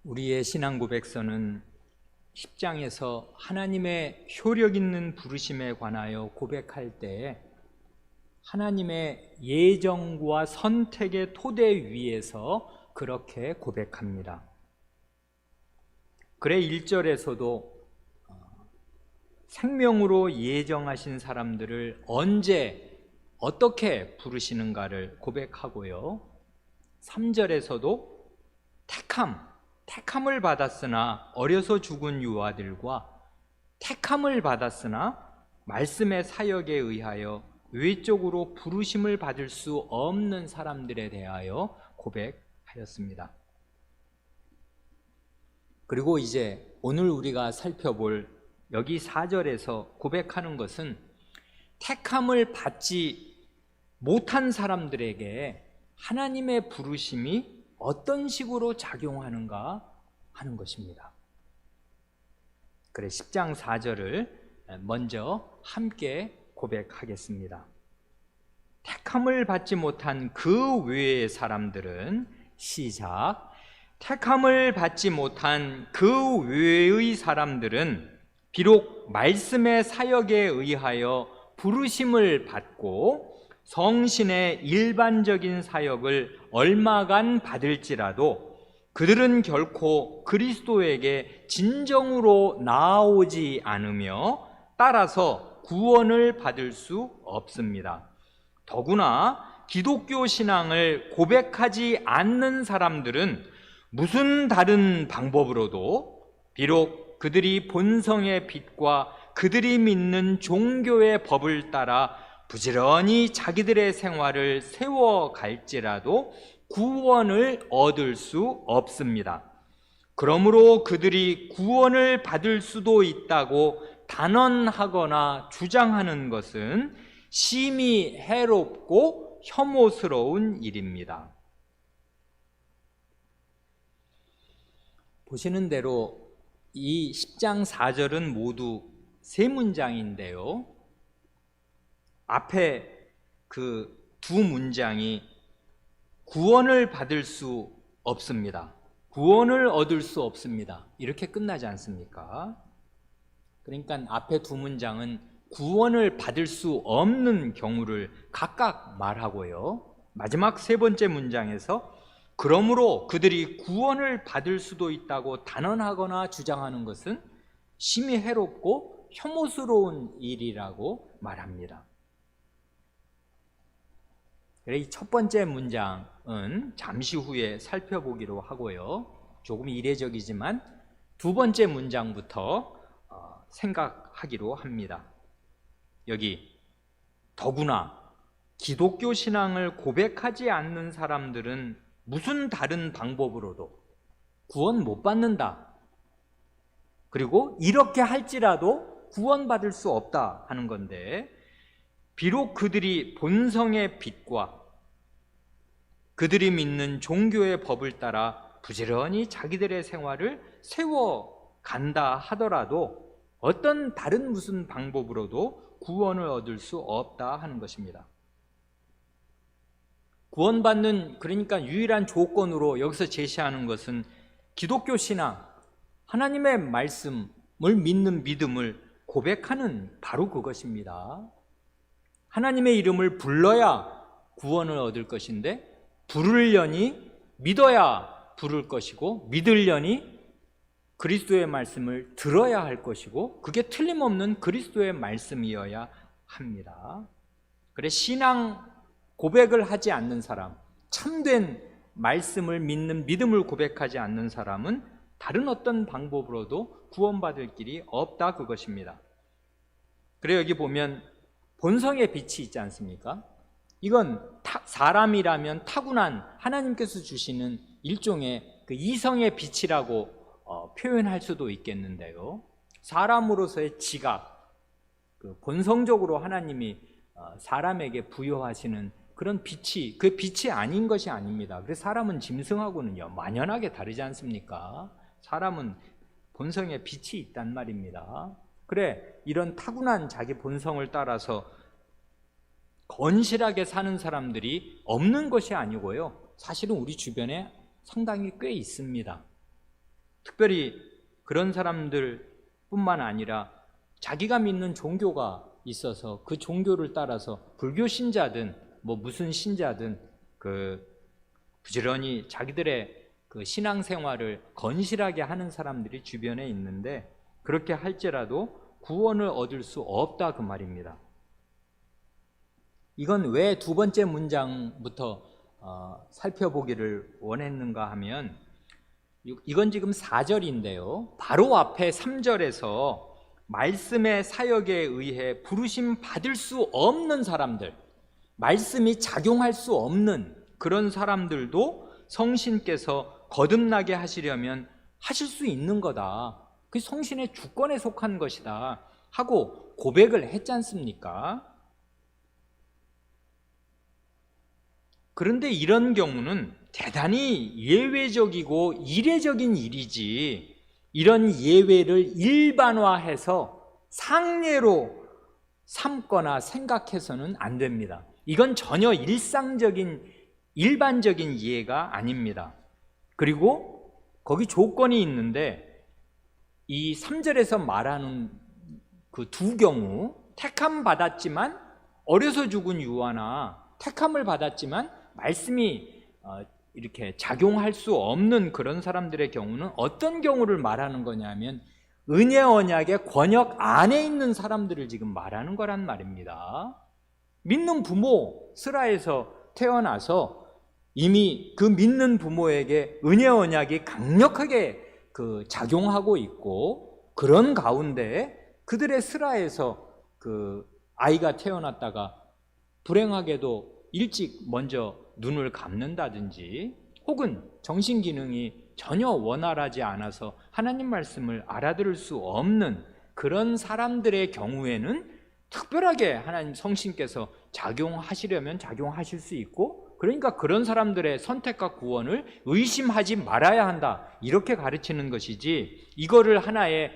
우리의 신앙 고백서는 10장에서 하나님의 효력 있는 부르심에 관하여 고백할 때 하나님의 예정과 선택의 토대 위에서 그렇게 고백합니다. 그래 1절에서도 생명으로 예정하신 사람들을 언제 어떻게 부르시는가를 고백하고요, 3절에서도 택함을 받았으나 어려서 죽은 유아들과 택함을 받았으나 말씀의 사역에 의하여 외적으로 부르심을 받을 수 없는 사람들에 대하여 고백하였습니다. 그리고 이제 오늘 우리가 살펴볼 여기 4절에서 고백하는 것은 택함을 받지 못한 사람들에게 하나님의 부르심이 어떤 식으로 작용하는가 하는 것입니다. 그래 10장 4절을 먼저 함께 고백하겠습니다. 택함을 받지 못한 그 외의 사람들은, 시작, 택함을 받지 못한 그 외의 사람들은 비록 말씀의 사역에 의하여 부르심을 받고 성신의 일반적인 사역을 얼마간 받을지라도 그들은 결코 그리스도에게 진정으로 나아오지 않으며 따라서 구원을 받을 수 없습니다. 더구나 기독교 신앙을 고백하지 않는 사람들은 무슨 다른 방법으로도 비록 그들이 본성의 빛과 그들이 믿는 종교의 법을 따라 부지런히 자기들의 생활을 세워갈지라도 구원을 얻을 수 없습니다. 그러므로 그들이 구원을 받을 수도 있다고 단언하거나 주장하는 것은 심히 해롭고 혐오스러운 일입니다. 보시는 대로 이 10장 4절은 모두 세 문장인데요, 앞에 그 두 문장이 구원을 받을 수 없습니다, 구원을 얻을 수 없습니다, 이렇게 끝나지 않습니까? 그러니까 앞에 두 문장은 구원을 받을 수 없는 경우를 각각 말하고요, 마지막 세 번째 문장에서 그러므로 그들이 구원을 받을 수도 있다고 단언하거나 주장하는 것은 심히 해롭고 혐오스러운 일이라고 말합니다. 이 첫 번째 문장은 잠시 후에 살펴보기로 하고요, 조금 이례적이지만 두 번째 문장부터 생각하기로 합니다. 여기 더구나 기독교 신앙을 고백하지 않는 사람들은 무슨 다른 방법으로도 구원 못 받는다, 그리고 이렇게 할지라도 구원받을 수 없다 하는 건데, 비록 그들이 본성의 빛과 그들이 믿는 종교의 법을 따라 부지런히 자기들의 생활을 세워간다 하더라도 어떤 다른 무슨 방법으로도 구원을 얻을 수 없다 하는 것입니다. 구원받는, 그러니까 유일한 조건으로 여기서 제시하는 것은 기독교 신앙, 하나님의 말씀을 믿는 믿음을 고백하는 바로 그것입니다. 하나님의 이름을 불러야 구원을 얻을 것인데, 부르려니 믿어야 부를 것이고, 믿으려니 그리스도의 말씀을 들어야 할 것이고, 그게 틀림없는 그리스도의 말씀이어야 합니다. 그래 신앙 고백을 하지 않는 사람, 참된 말씀을 믿는 믿음을 고백하지 않는 사람은 다른 어떤 방법으로도 구원받을 길이 없다 그것입니다. 그래 여기 보면 본성의 빛이 있지 않습니까? 이건 사람이라면 타고난 하나님께서 주시는 일종의 그 이성의 빛이라고 표현할 수도 있겠는데요, 사람으로서의 지각, 그 본성적으로 하나님이 사람에게 부여하시는 그런 빛이, 그 빛이 아닌 것이 아닙니다. 그래서 사람은 짐승하고는요 만연하게 다르지 않습니까? 사람은 본성의 빛이 있단 말입니다. 그래 이런 타고난 자기 본성을 따라서 건실하게 사는 사람들이 없는 것이 아니고요, 사실은 우리 주변에 상당히 꽤 있습니다. 특별히 그런 사람들뿐만 아니라 자기가 믿는 종교가 있어서 그 종교를 따라서 불교 신자든 뭐 무슨 신자든 부지런히 자기들의 그 신앙생활을 건실하게 하는 사람들이 주변에 있는데, 그렇게 할지라도 구원을 얻을 수 없다 그 말입니다. 이건 왜 두 번째 문장부터 살펴보기를 원했는가 하면, 이건 지금 4절인데요 바로 앞에 3절에서 말씀의 사역에 의해 부르심 받을 수 없는 사람들, 말씀이 작용할 수 없는 그런 사람들도 성신께서 거듭나게 하시려면 하실 수 있는 거다, 그 성신의 주권에 속한 것이다 하고 고백을 했지 않습니까? 그런데 이런 경우는 대단히 예외적이고 이례적인 일이지, 이런 예외를 일반화해서 상례로 삼거나 생각해서는 안 됩니다. 이건 전혀 일반적인 이해가 아닙니다. 그리고 거기 조건이 있는데, 이 3절에서 말하는 그 두 경우, 택함 받았지만 어려서 죽은 유아나 택함을 받았지만 말씀이 이렇게 작용할 수 없는 그런 사람들의 경우는 어떤 경우를 말하는 거냐면, 은혜 언약의 권역 안에 있는 사람들을 지금 말하는 거란 말입니다. 믿는 부모 스라에서 태어나서 이미 그 믿는 부모에게 은혜 언약이 강력하게 작용하고 있고, 그런 가운데 그들의 스라에서 그 아이가 태어났다가 불행하게도 일찍 먼저 눈을 감는다든지, 혹은 정신기능이 전혀 원활하지 않아서 하나님 말씀을 알아들을 수 없는 그런 사람들의 경우에는 특별하게 하나님 성신께서 작용하시려면 작용하실 수 있고, 그러니까 그런 사람들의 선택과 구원을 의심하지 말아야 한다, 이렇게 가르치는 것이지, 이거를 하나의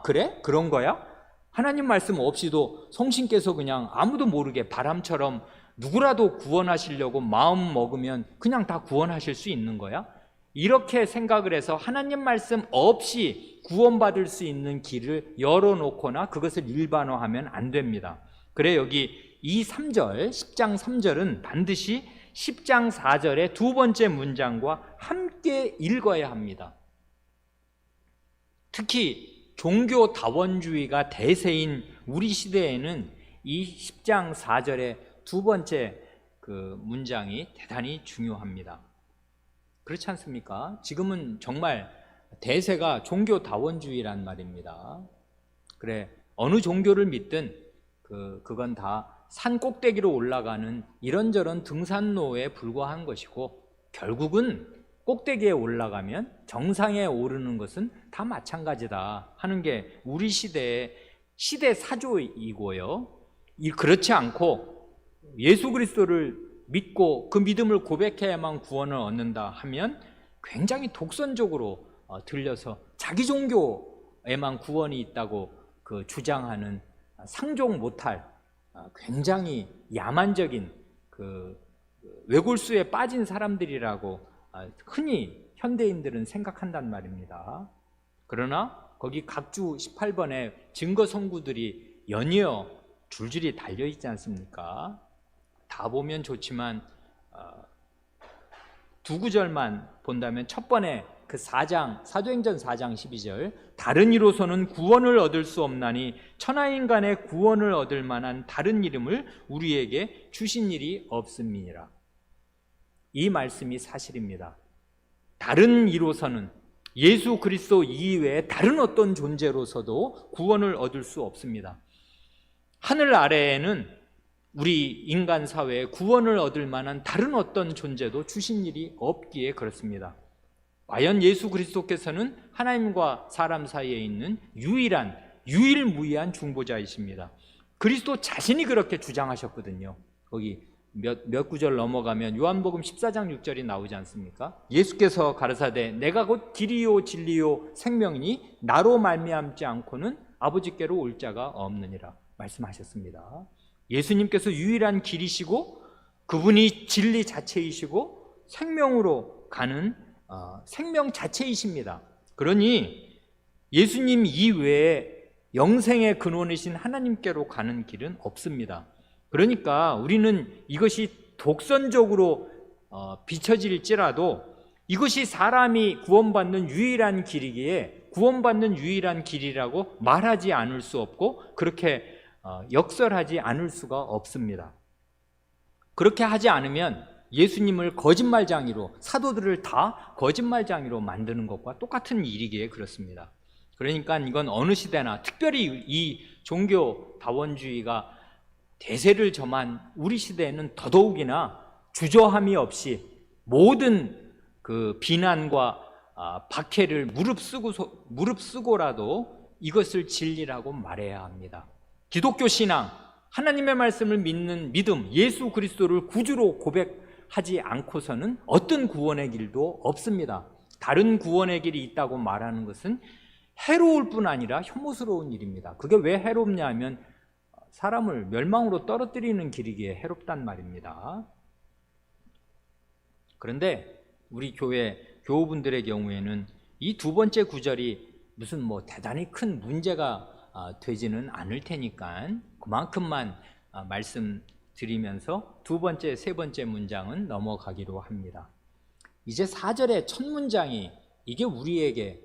그래? 그런 거야? 하나님 말씀 없이도 성신께서 그냥 아무도 모르게 바람처럼 누구라도 구원하시려고 마음 먹으면 그냥 다 구원하실 수 있는 거야? 이렇게 생각을 해서 하나님 말씀 없이 구원받을 수 있는 길을 열어놓거나 그것을 일반화하면 안 됩니다. 그래, 여기 이 3절, 10장 3절은 반드시 10장 4절의 두 번째 문장과 함께 읽어야 합니다. 특히 종교다원주의가 대세인 우리 시대에는 이 10장 4절의 두 번째 그 문장이 대단히 중요합니다. 그렇지 않습니까? 지금은 정말 대세가 종교다원주의란 말입니다. 그래, 어느 종교를 믿든 그건 다 산 꼭대기로 올라가는 이런저런 등산로에 불과한 것이고, 결국은 꼭대기에 올라가면 정상에 오르는 것은 다 마찬가지다 하는 게 우리 시대의 시대 사조이고요. 그렇지 않고 예수 그리스도를 믿고 그 믿음을 고백해야만 구원을 얻는다 하면 굉장히 독선적으로 들려서 자기 종교에만 구원이 있다고 주장하는 상종 못할 굉장히 야만적인 외골수에 빠진 사람들이라고 흔히 현대인들은 생각한단 말입니다. 그러나 거기 각주 18번에 증거 성구들이 연이어 줄줄이 달려있지 않습니까? 다 보면 좋지만 두 구절만 본다면, 첫 번에 그 4장, 사도행전 4장 12절, 다른 이로서는 구원을 얻을 수 없나니 천하인간의 구원을 얻을 만한 다른 이름을 우리에게 주신 일이 없음이니라. 이 말씀이 사실입니다. 다른 이로서는 예수 그리스도 이외에 다른 어떤 존재로서도 구원을 얻을 수 없습니다. 하늘 아래에는 우리 인간 사회에 구원을 얻을 만한 다른 어떤 존재도 주신 일이 없기에 그렇습니다. 과연 예수 그리스도께서는 하나님과 사람 사이에 있는 유일무이한 중보자이십니다. 그리스도 자신이 그렇게 주장하셨거든요. 거기 몇 구절 넘어가면 요한복음 14장 6절이 나오지 않습니까? 예수께서 가르사대 내가 곧 길이요 진리요 생명이니 나로 말미암지 않고는 아버지께로 올 자가 없느니라 말씀하셨습니다. 예수님께서 유일한 길이시고 그분이 진리 자체이시고 생명으로 가는 생명 자체이십니다. 그러니 예수님 이외에 영생의 근원이신 하나님께로 가는 길은 없습니다. 그러니까 우리는 이것이 독선적으로 비춰질지라도 이것이 사람이 구원받는 유일한 길이기에 구원받는 유일한 길이라고 말하지 않을 수 없고 그렇게 역설하지 않을 수가 없습니다. 그렇게 하지 않으면 예수님을 거짓말장이로, 사도들을 다 거짓말장이로 만드는 것과 똑같은 일이기에 그렇습니다. 그러니까 이건 어느 시대나 특별히 이 종교다원주의가 대세를 점한 우리 시대에는 더더욱이나 주저함이 없이 모든 그 비난과 박해를 무릅쓰고라도 이것을 진리라고 말해야 합니다. 기독교 신앙, 하나님의 말씀을 믿는 믿음, 예수 그리스도를 구주로 고백하지 않고서는 어떤 구원의 길도 없습니다. 다른 구원의 길이 있다고 말하는 것은 해로울 뿐 아니라 혐오스러운 일입니다. 그게 왜 해롭냐 하면 사람을 멸망으로 떨어뜨리는 길이기에 해롭단 말입니다. 그런데 우리 교우분들의 경우에는 이 두 번째 구절이 무슨 대단히 큰 문제가 되지는 않을 테니까 그만큼만 말씀드리면서 두 번째, 세 번째 문장은 넘어가기로 합니다. 이제 4절의 첫 문장이 이게 우리에게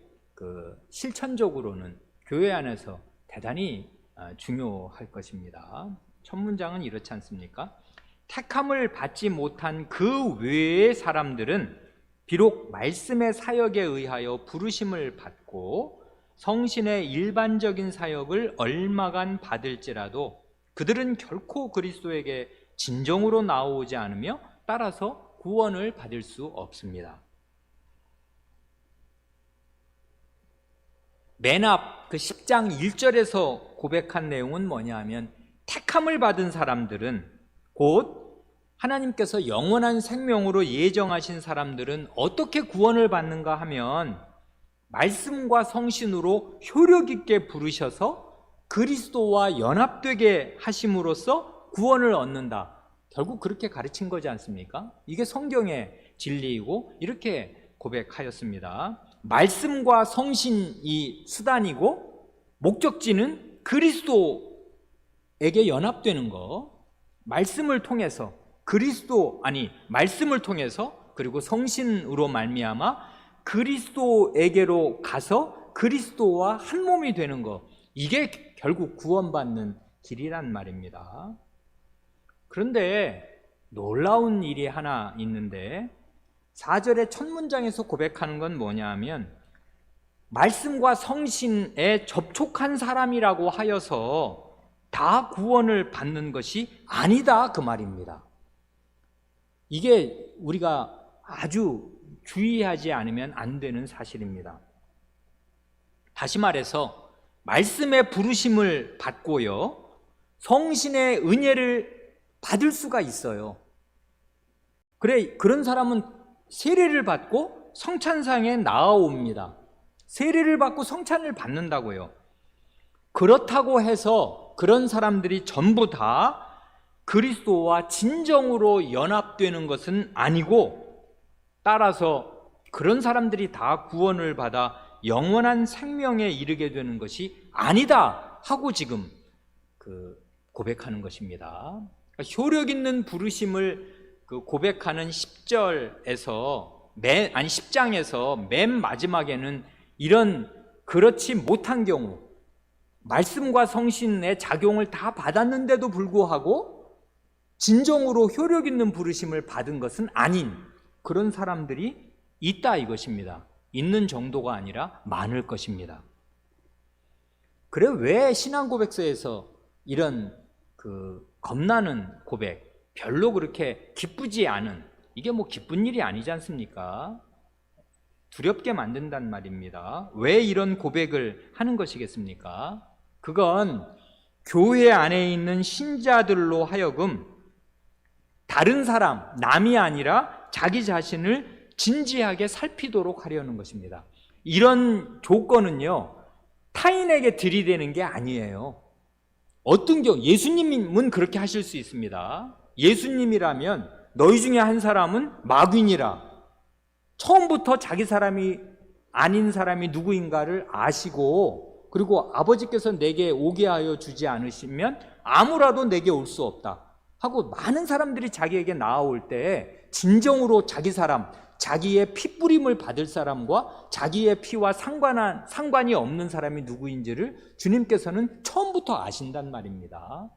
실천적으로는 교회 안에서 대단히 중요할 것입니다. 첫 문장은 이렇지 않습니까? 택함을 받지 못한 그 외의 사람들은 비록 말씀의 사역에 의하여 부르심을 받고 성신의 일반적인 사역을 얼마간 받을지라도 그들은 결코 그리스도에게 진정으로 나오지 않으며 따라서 구원을 받을 수 없습니다. 맨 앞 그 10장 1절에서 고백한 내용은 뭐냐 하면 택함을 받은 사람들은 곧 하나님께서 영원한 생명으로 예정하신 사람들은 어떻게 구원을 받는가 하면 말씀과 성신으로 효력 있게 부르셔서 그리스도와 연합되게 하심으로써 구원을 얻는다. 결국 그렇게 가르친 거지 않습니까? 이게 성경의 진리이고 이렇게 고백하였습니다. 말씀과 성신이 수단이고 목적지는 그리스도에게 연합되는 거. 말씀을 통해서 말씀을 통해서 그리고 성신으로 말미암아 그리스도에게로 가서 그리스도와 한 몸이 되는 거. 이게 결국 구원받는 길이란 말입니다. 그런데 놀라운 일이 하나 있는데 4절의 첫 문장에서 고백하는 건 뭐냐 하면 말씀과 성신에 접촉한 사람이라고 하여서 다 구원을 받는 것이 아니다 그 말입니다. 이게 우리가 아주 주의하지 않으면 안 되는 사실입니다. 다시 말해서 말씀의 부르심을 받고요 성신의 은혜를 받을 수가 있어요. 그런 사람은 세례를 받고 성찬상에 나아옵니다. 세례를 받고 성찬을 받는다고요. 그렇다고 해서 그런 사람들이 전부 다 그리스도와 진정으로 연합되는 것은 아니고 따라서 그런 사람들이 다 구원을 받아 영원한 생명에 이르게 되는 것이 아니다 하고 지금 고백하는 것입니다. 효력 있는 부르심을 고백하는 10장에서 맨 마지막에는 그렇지 못한 경우 말씀과 성신의 작용을 다 받았는데도 불구하고 진정으로 효력 있는 부르심을 받은 것은 아닌 그런 사람들이 있다 이것입니다. 있는 정도가 아니라 많을 것입니다. 그래 왜 신앙 고백서에서 이런 겁나는 고백, 별로 그렇게 기쁘지 않은 이게 기쁜 일이 아니지 않습니까? 두렵게 만든단 말입니다. 왜 이런 고백을 하는 것이겠습니까? 그건 교회 안에 있는 신자들로 하여금 다른 사람, 남이 아니라 자기 자신을 진지하게 살피도록 하려는 것입니다. 이런 조건은요 타인에게 들이대는 게 아니에요. 어떤 경우 예수님은 그렇게 하실 수 있습니다. 예수님이라면 너희 중에 한 사람은 마귀니라 처음부터 자기 사람이 아닌 사람이 누구인가를 아시고, 그리고 아버지께서 내게 오게 하여 주지 않으시면 아무라도 내게 올 수 없다 하고 많은 사람들이 자기에게 나아올 때 진정으로 자기 사람, 자기의 피뿌림을 받을 사람과 자기의 피와 상관이 없는 사람이 누구인지를 주님께서는 처음부터 아신단 말입니다.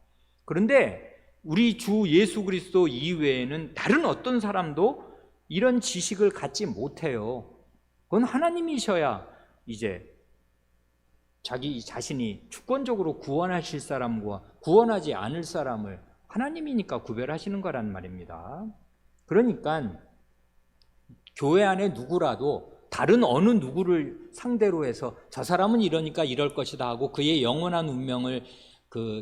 그런데 우리 주 예수 그리스도 이외에는 다른 어떤 사람도 이런 지식을 갖지 못해요. 그건 하나님이셔야 이제 자기 자신이 주권적으로 구원하실 사람과 구원하지 않을 사람을 하나님이니까 구별하시는 거란 말입니다. 그러니까 교회 안에 누구라도 다른 어느 누구를 상대로 해서 저 사람은 이러니까 이럴 것이다 하고 그의 영원한 운명을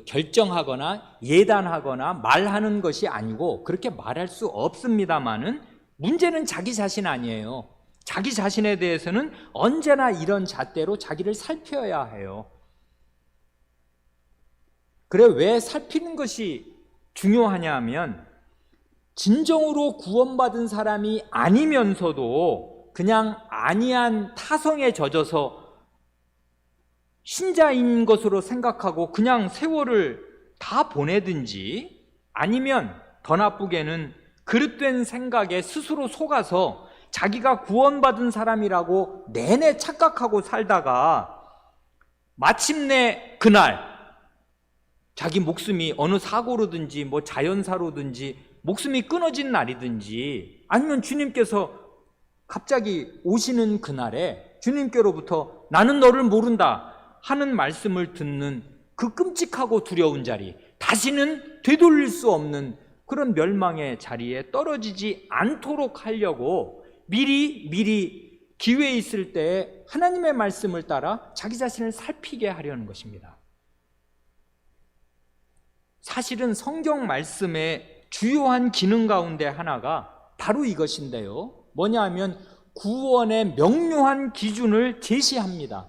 결정하거나 예단하거나 말하는 것이 아니고, 그렇게 말할 수 없습니다만은 문제는 자기 자신 아니에요. 자기 자신에 대해서는 언제나 이런 잣대로 자기를 살펴야 해요. 그래, 왜 살피는 것이 중요하냐 하면, 진정으로 구원받은 사람이 아니면서도 그냥 아니한 타성에 젖어서 신자인 것으로 생각하고 그냥 세월을 다 보내든지, 아니면 더 나쁘게는 그릇된 생각에 스스로 속아서 자기가 구원받은 사람이라고 내내 착각하고 살다가 마침내 그날 자기 목숨이 어느 사고로든지 뭐 자연사로든지 목숨이 끊어진 날이든지, 아니면 주님께서 갑자기 오시는 그날에 주님께로부터 나는 너를 모른다 하는 말씀을 듣는 그 끔찍하고 두려운 자리, 다시는 되돌릴 수 없는 그런 멸망의 자리에 떨어지지 않도록 하려고 미리 기회 있을 때 하나님의 말씀을 따라 자기 자신을 살피게 하려는 것입니다. 사실은 성경 말씀의 주요한 기능 가운데 하나가 바로 이것인데요. 뭐냐 하면 구원의 명료한 기준을 제시합니다.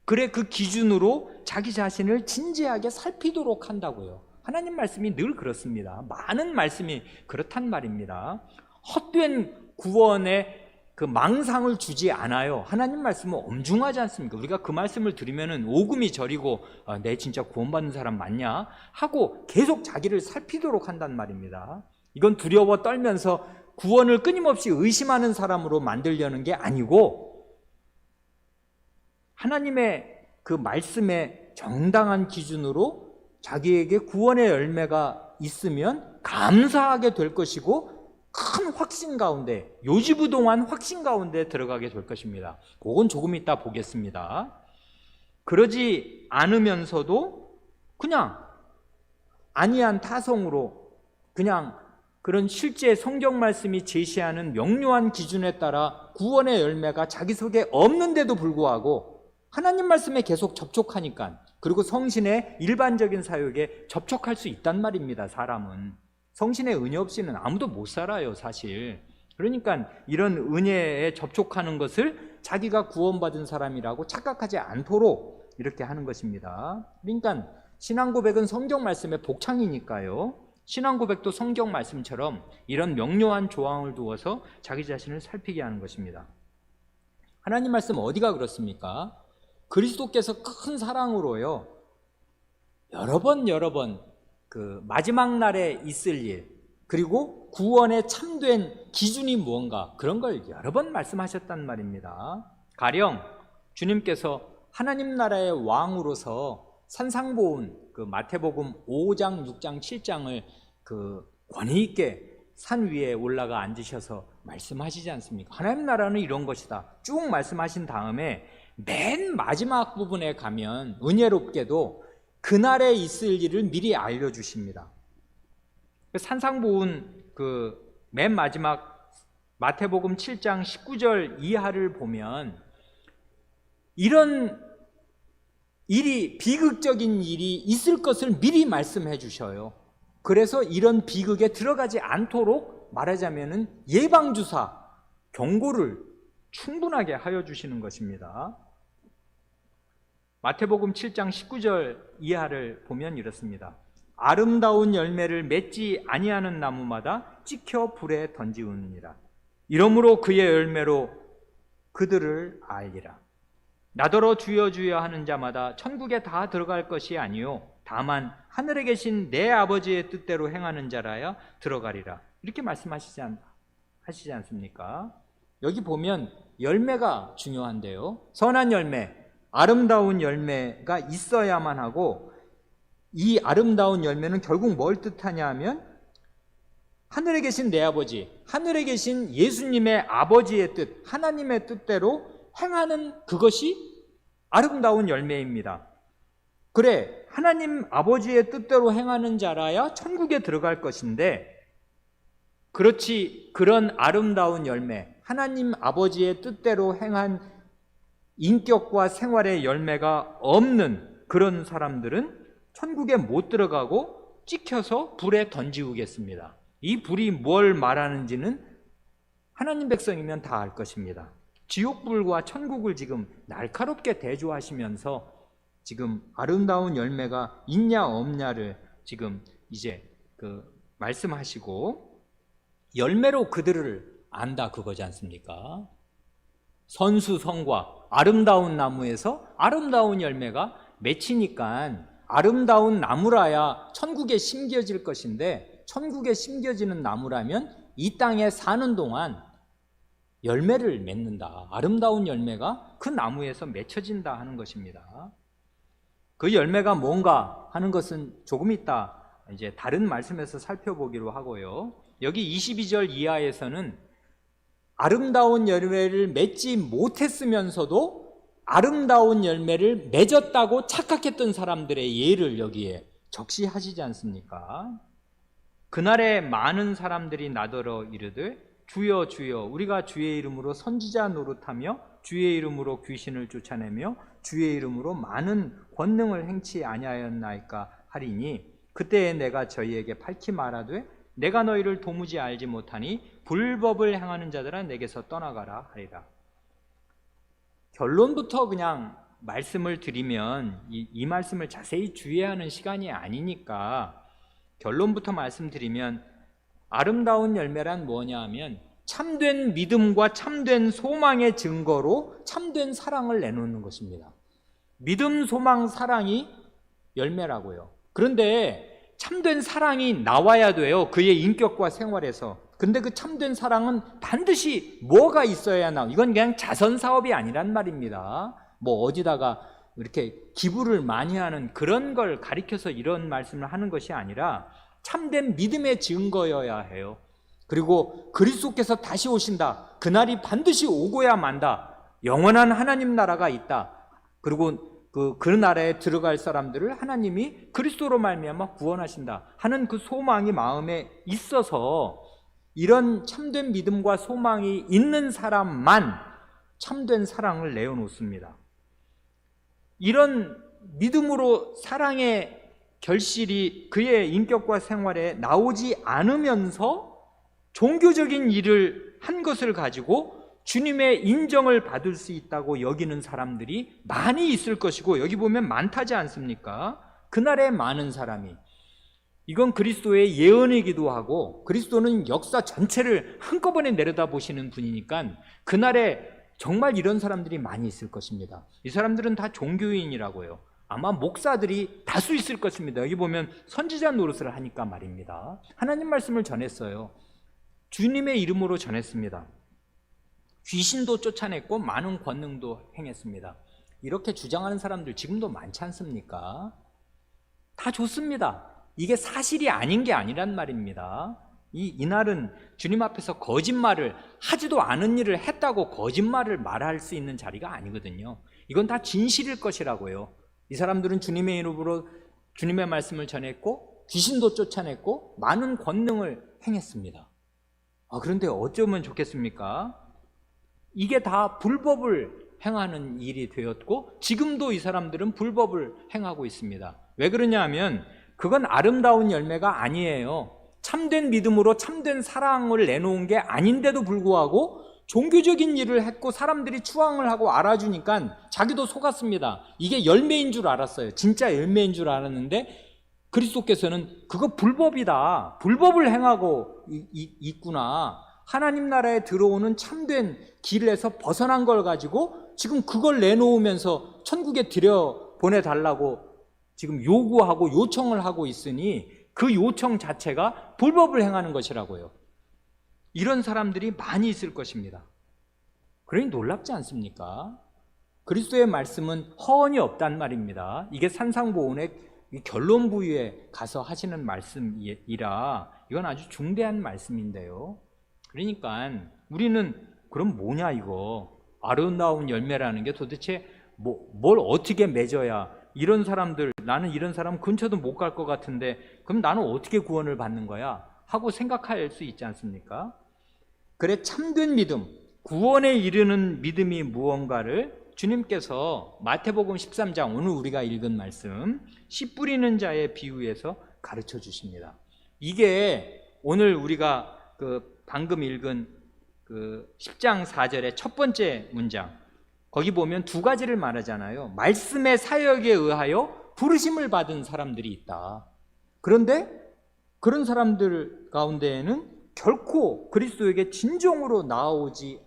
그래, 그 기준으로 자기 자신을 진지하게 살피도록 한다고요. 하나님 말씀이 늘 그렇습니다. 많은 말씀이 그렇단 말입니다. 헛된 구원에 그 망상을 주지 않아요. 하나님 말씀은 엄중하지 않습니까? 우리가 그 말씀을 들으면은 오금이 저리고 내 진짜 구원받는 사람 맞냐 하고 계속 자기를 살피도록 한단 말입니다. 이건 두려워 떨면서 구원을 끊임없이 의심하는 사람으로 만들려는 게 아니고, 하나님의 그 말씀의 정당한 기준으로 자기에게 구원의 열매가 있으면 감사하게 될 것이고, 큰 확신 가운데, 요지부동한 확신 가운데 들어가게 될 것입니다. 그건 조금 이따 보겠습니다. 그러지 않으면서도 그냥 아니한 타성으로 그냥 그런 실제 성경 말씀이 제시하는 명료한 기준에 따라 구원의 열매가 자기 속에 없는데도 불구하고 하나님 말씀에 계속 접촉하니까, 그리고 성신의 일반적인 사역에 접촉할 수 있단 말입니다. 사람은 성신의 은혜 없이는 아무도 못 살아요, 사실. 그러니까 이런 은혜에 접촉하는 것을 자기가 구원받은 사람이라고 착각하지 않도록 이렇게 하는 것입니다. 그러니까 신앙 고백은 성경 말씀의 복창이니까요. 신앙 고백도 성경 말씀처럼 이런 명료한 조항을 두어서 자기 자신을 살피게 하는 것입니다. 하나님 말씀 어디가 그렇습니까? 그리스도께서 큰 사랑으로요, 여러 번 그 마지막 날에 있을 일, 그리고 구원의 참된 기준이 무언가, 그런 걸 여러 번 말씀하셨단 말입니다. 가령 주님께서 하나님 나라의 왕으로서 산상보훈, 그 마태복음 5장, 6장, 7장을 그 권위 있게 산 위에 올라가 앉으셔서 말씀하시지 않습니까? 하나님 나라는 이런 것이다 쭉 말씀하신 다음에 맨 마지막 부분에 가면 은혜롭게도 그날에 있을 일을 미리 알려주십니다. 산상보훈 그 맨 마지막 마태복음 7장 19절 이하를 보면 이런 일이, 비극적인 일이 있을 것을 미리 말씀해 주셔요. 그래서 이런 비극에 들어가지 않도록 말하자면은 예방주사, 경고를 충분하게 하여 주시는 것입니다. 마태복음 7장 19절 이하를 보면 이렇습니다. 아름다운 열매를 맺지 아니하는 나무마다 찍혀 불에 던지우느니라. 이러므로 그의 열매로 그들을 알리라. 나더러 주여 주여 하는 자마다 천국에 다 들어갈 것이 아니요 다만 하늘에 계신 내 아버지의 뜻대로 행하는 자라야 들어가리라. 이렇게 하시지 않습니까? 여기 보면 열매가 중요한데요. 선한 열매, 아름다운 열매가 있어야만 하고, 이 아름다운 열매는 결국 뭘 뜻하냐 하면 하늘에 계신 내 아버지, 하늘에 계신 예수님의 아버지의 뜻, 하나님의 뜻대로 행하는 그것이 아름다운 열매입니다. 그래, 하나님 아버지의 뜻대로 행하는 자라야 천국에 들어갈 것인데, 그렇지, 그런 아름다운 열매, 하나님 아버지의 뜻대로 행한 인격과 생활의 열매가 없는 그런 사람들은 천국에 못 들어가고 찍혀서 불에 던지우겠습니다. 이 불이 뭘 말하는지는 하나님 백성이면 다 알 것입니다. 지옥불과 천국을 지금 날카롭게 대조하시면서 지금 아름다운 열매가 있냐 없냐를 지금 이제 말씀하시고, 열매로 그들을 안다 그거지 않습니까? 선수성과 아름다운 나무에서 아름다운 열매가 맺히니까 아름다운 나무라야 천국에 심겨질 것인데, 천국에 심겨지는 나무라면 이 땅에 사는 동안 열매를 맺는다. 아름다운 열매가 그 나무에서 맺혀진다 하는 것입니다. 그 열매가 뭔가 하는 것은 조금 이따 이제 다른 말씀에서 살펴보기로 하고요. 여기 22절 이하에서는 아름다운 열매를 맺지 못했으면서도 아름다운 열매를 맺었다고 착각했던 사람들의 예를 여기에 적시하시지 않습니까? 그날에 많은 사람들이 나더러 이르되 주여 주여 우리가 주의 이름으로 선지자 노릇하며 주의 이름으로 귀신을 쫓아내며 주의 이름으로 많은 권능을 행치 아니하였나이까 하리니, 그때에 내가 저희에게 밝히 말하되 내가 너희를 도무지 알지 못하니 불법을 행하는 자들아 내게서 떠나가라 하리라. 결론부터 그냥 말씀을 드리면 이 말씀을 자세히 주의하는 시간이 아니니까 결론부터 말씀드리면, 아름다운 열매란 뭐냐 하면 참된 믿음과 참된 소망의 증거로 참된 사랑을 내놓는 것입니다. 믿음, 소망, 사랑이 열매라고요. 그런데 참된 사랑이 나와야 돼요. 그의 인격과 생활에서. 근데 그 참된 사랑은 반드시 뭐가 있어야 나와. 이건 그냥 자선 사업이 아니란 말입니다. 뭐 어디다가 이렇게 기부를 많이 하는 그런 걸 가리켜서 이런 말씀을 하는 것이 아니라 참된 믿음의 증거여야 해요. 그리고 그리스도께서 다시 오신다. 그날이 반드시 오고야 만다. 영원한 하나님 나라가 있다. 그리고 그 나라에 들어갈 사람들을 하나님이 그리스도로 말미암아 구원하신다 하는 그 소망이 마음에 있어서, 이런 참된 믿음과 소망이 있는 사람만 참된 사랑을 내어놓습니다. 이런 믿음으로 사랑의 결실이 그의 인격과 생활에 나오지 않으면서 종교적인 일을 한 것을 가지고 주님의 인정을 받을 수 있다고 여기는 사람들이 많이 있을 것이고, 여기 보면 많다지 않습니까? 그날에 많은 사람이, 이건 그리스도의 예언이기도 하고, 그리스도는 역사 전체를 한꺼번에 내려다보시는 분이니까 그날에 정말 이런 사람들이 많이 있을 것입니다. 이 사람들은 다 종교인이라고요. 아마 목사들이 다수 있을 것입니다. 여기 보면 선지자 노릇을 하니까 말입니다. 하나님 말씀을 전했어요. 주님의 이름으로 전했습니다. 귀신도 쫓아냈고 많은 권능도 행했습니다. 이렇게 주장하는 사람들 지금도 많지 않습니까? 다 좋습니다. 이게 사실이 아닌 게 아니란 말입니다. 이날은 주님 앞에서 거짓말을, 하지도 않은 일을 했다고 거짓말을 말할 수 있는 자리가 아니거든요. 이건 다 진실일 것이라고요. 이 사람들은 주님의 이름으로 주님의 말씀을 전했고 귀신도 쫓아냈고 많은 권능을 행했습니다. 그런데 어쩌면 좋겠습니까? 이게 다 불법을 행하는 일이 되었고, 지금도 이 사람들은 불법을 행하고 있습니다. 왜 그러냐 하면 그건 아름다운 열매가 아니에요. 참된 믿음으로 참된 사랑을 내놓은 게 아닌데도 불구하고 종교적인 일을 했고 사람들이 추앙을 하고 알아주니까 자기도 속았습니다. 이게 열매인 줄 알았어요. 진짜 열매인 줄 알았는데 그리스도께서는 그거 불법이다, 불법을 행하고 있구나, 하나님 나라에 들어오는 참된 길에서 벗어난 걸 가지고 지금 그걸 내놓으면서 천국에 들여보내달라고 지금 요구하고 요청을 하고 있으니 그 요청 자체가 불법을 행하는 것이라고요. 이런 사람들이 많이 있을 것입니다. 그러니 놀랍지 않습니까? 그리스도의 말씀은 허언이 없단 말입니다. 이게 산상보훈의 결론 부위에 가서 하시는 말씀이라 이건 아주 중대한 말씀인데요. 그러니까 우리는 그럼 뭐냐 이거 아름다운 열매라는 게 도대체 뭘 어떻게 맺어야 이런 사람들, 나는 이런 사람 근처도 못 갈 것 같은데 그럼 나는 어떻게 구원을 받는 거야? 하고 생각할 수 있지 않습니까? 그래 참된 믿음, 구원에 이르는 믿음이 무언가를 주님께서 마태복음 13장 오늘 우리가 읽은 말씀 씨 뿌리는 자의 비유에서 가르쳐 주십니다. 이게 오늘 우리가 방금 읽은 10장 4절의 첫 번째 문장 거기 보면 두 가지를 말하잖아요. 말씀의 사역에 의하여 부르심을 받은 사람들이 있다. 그런데 그런 사람들 가운데에는 결코 그리스도에게 진정으로 나아오지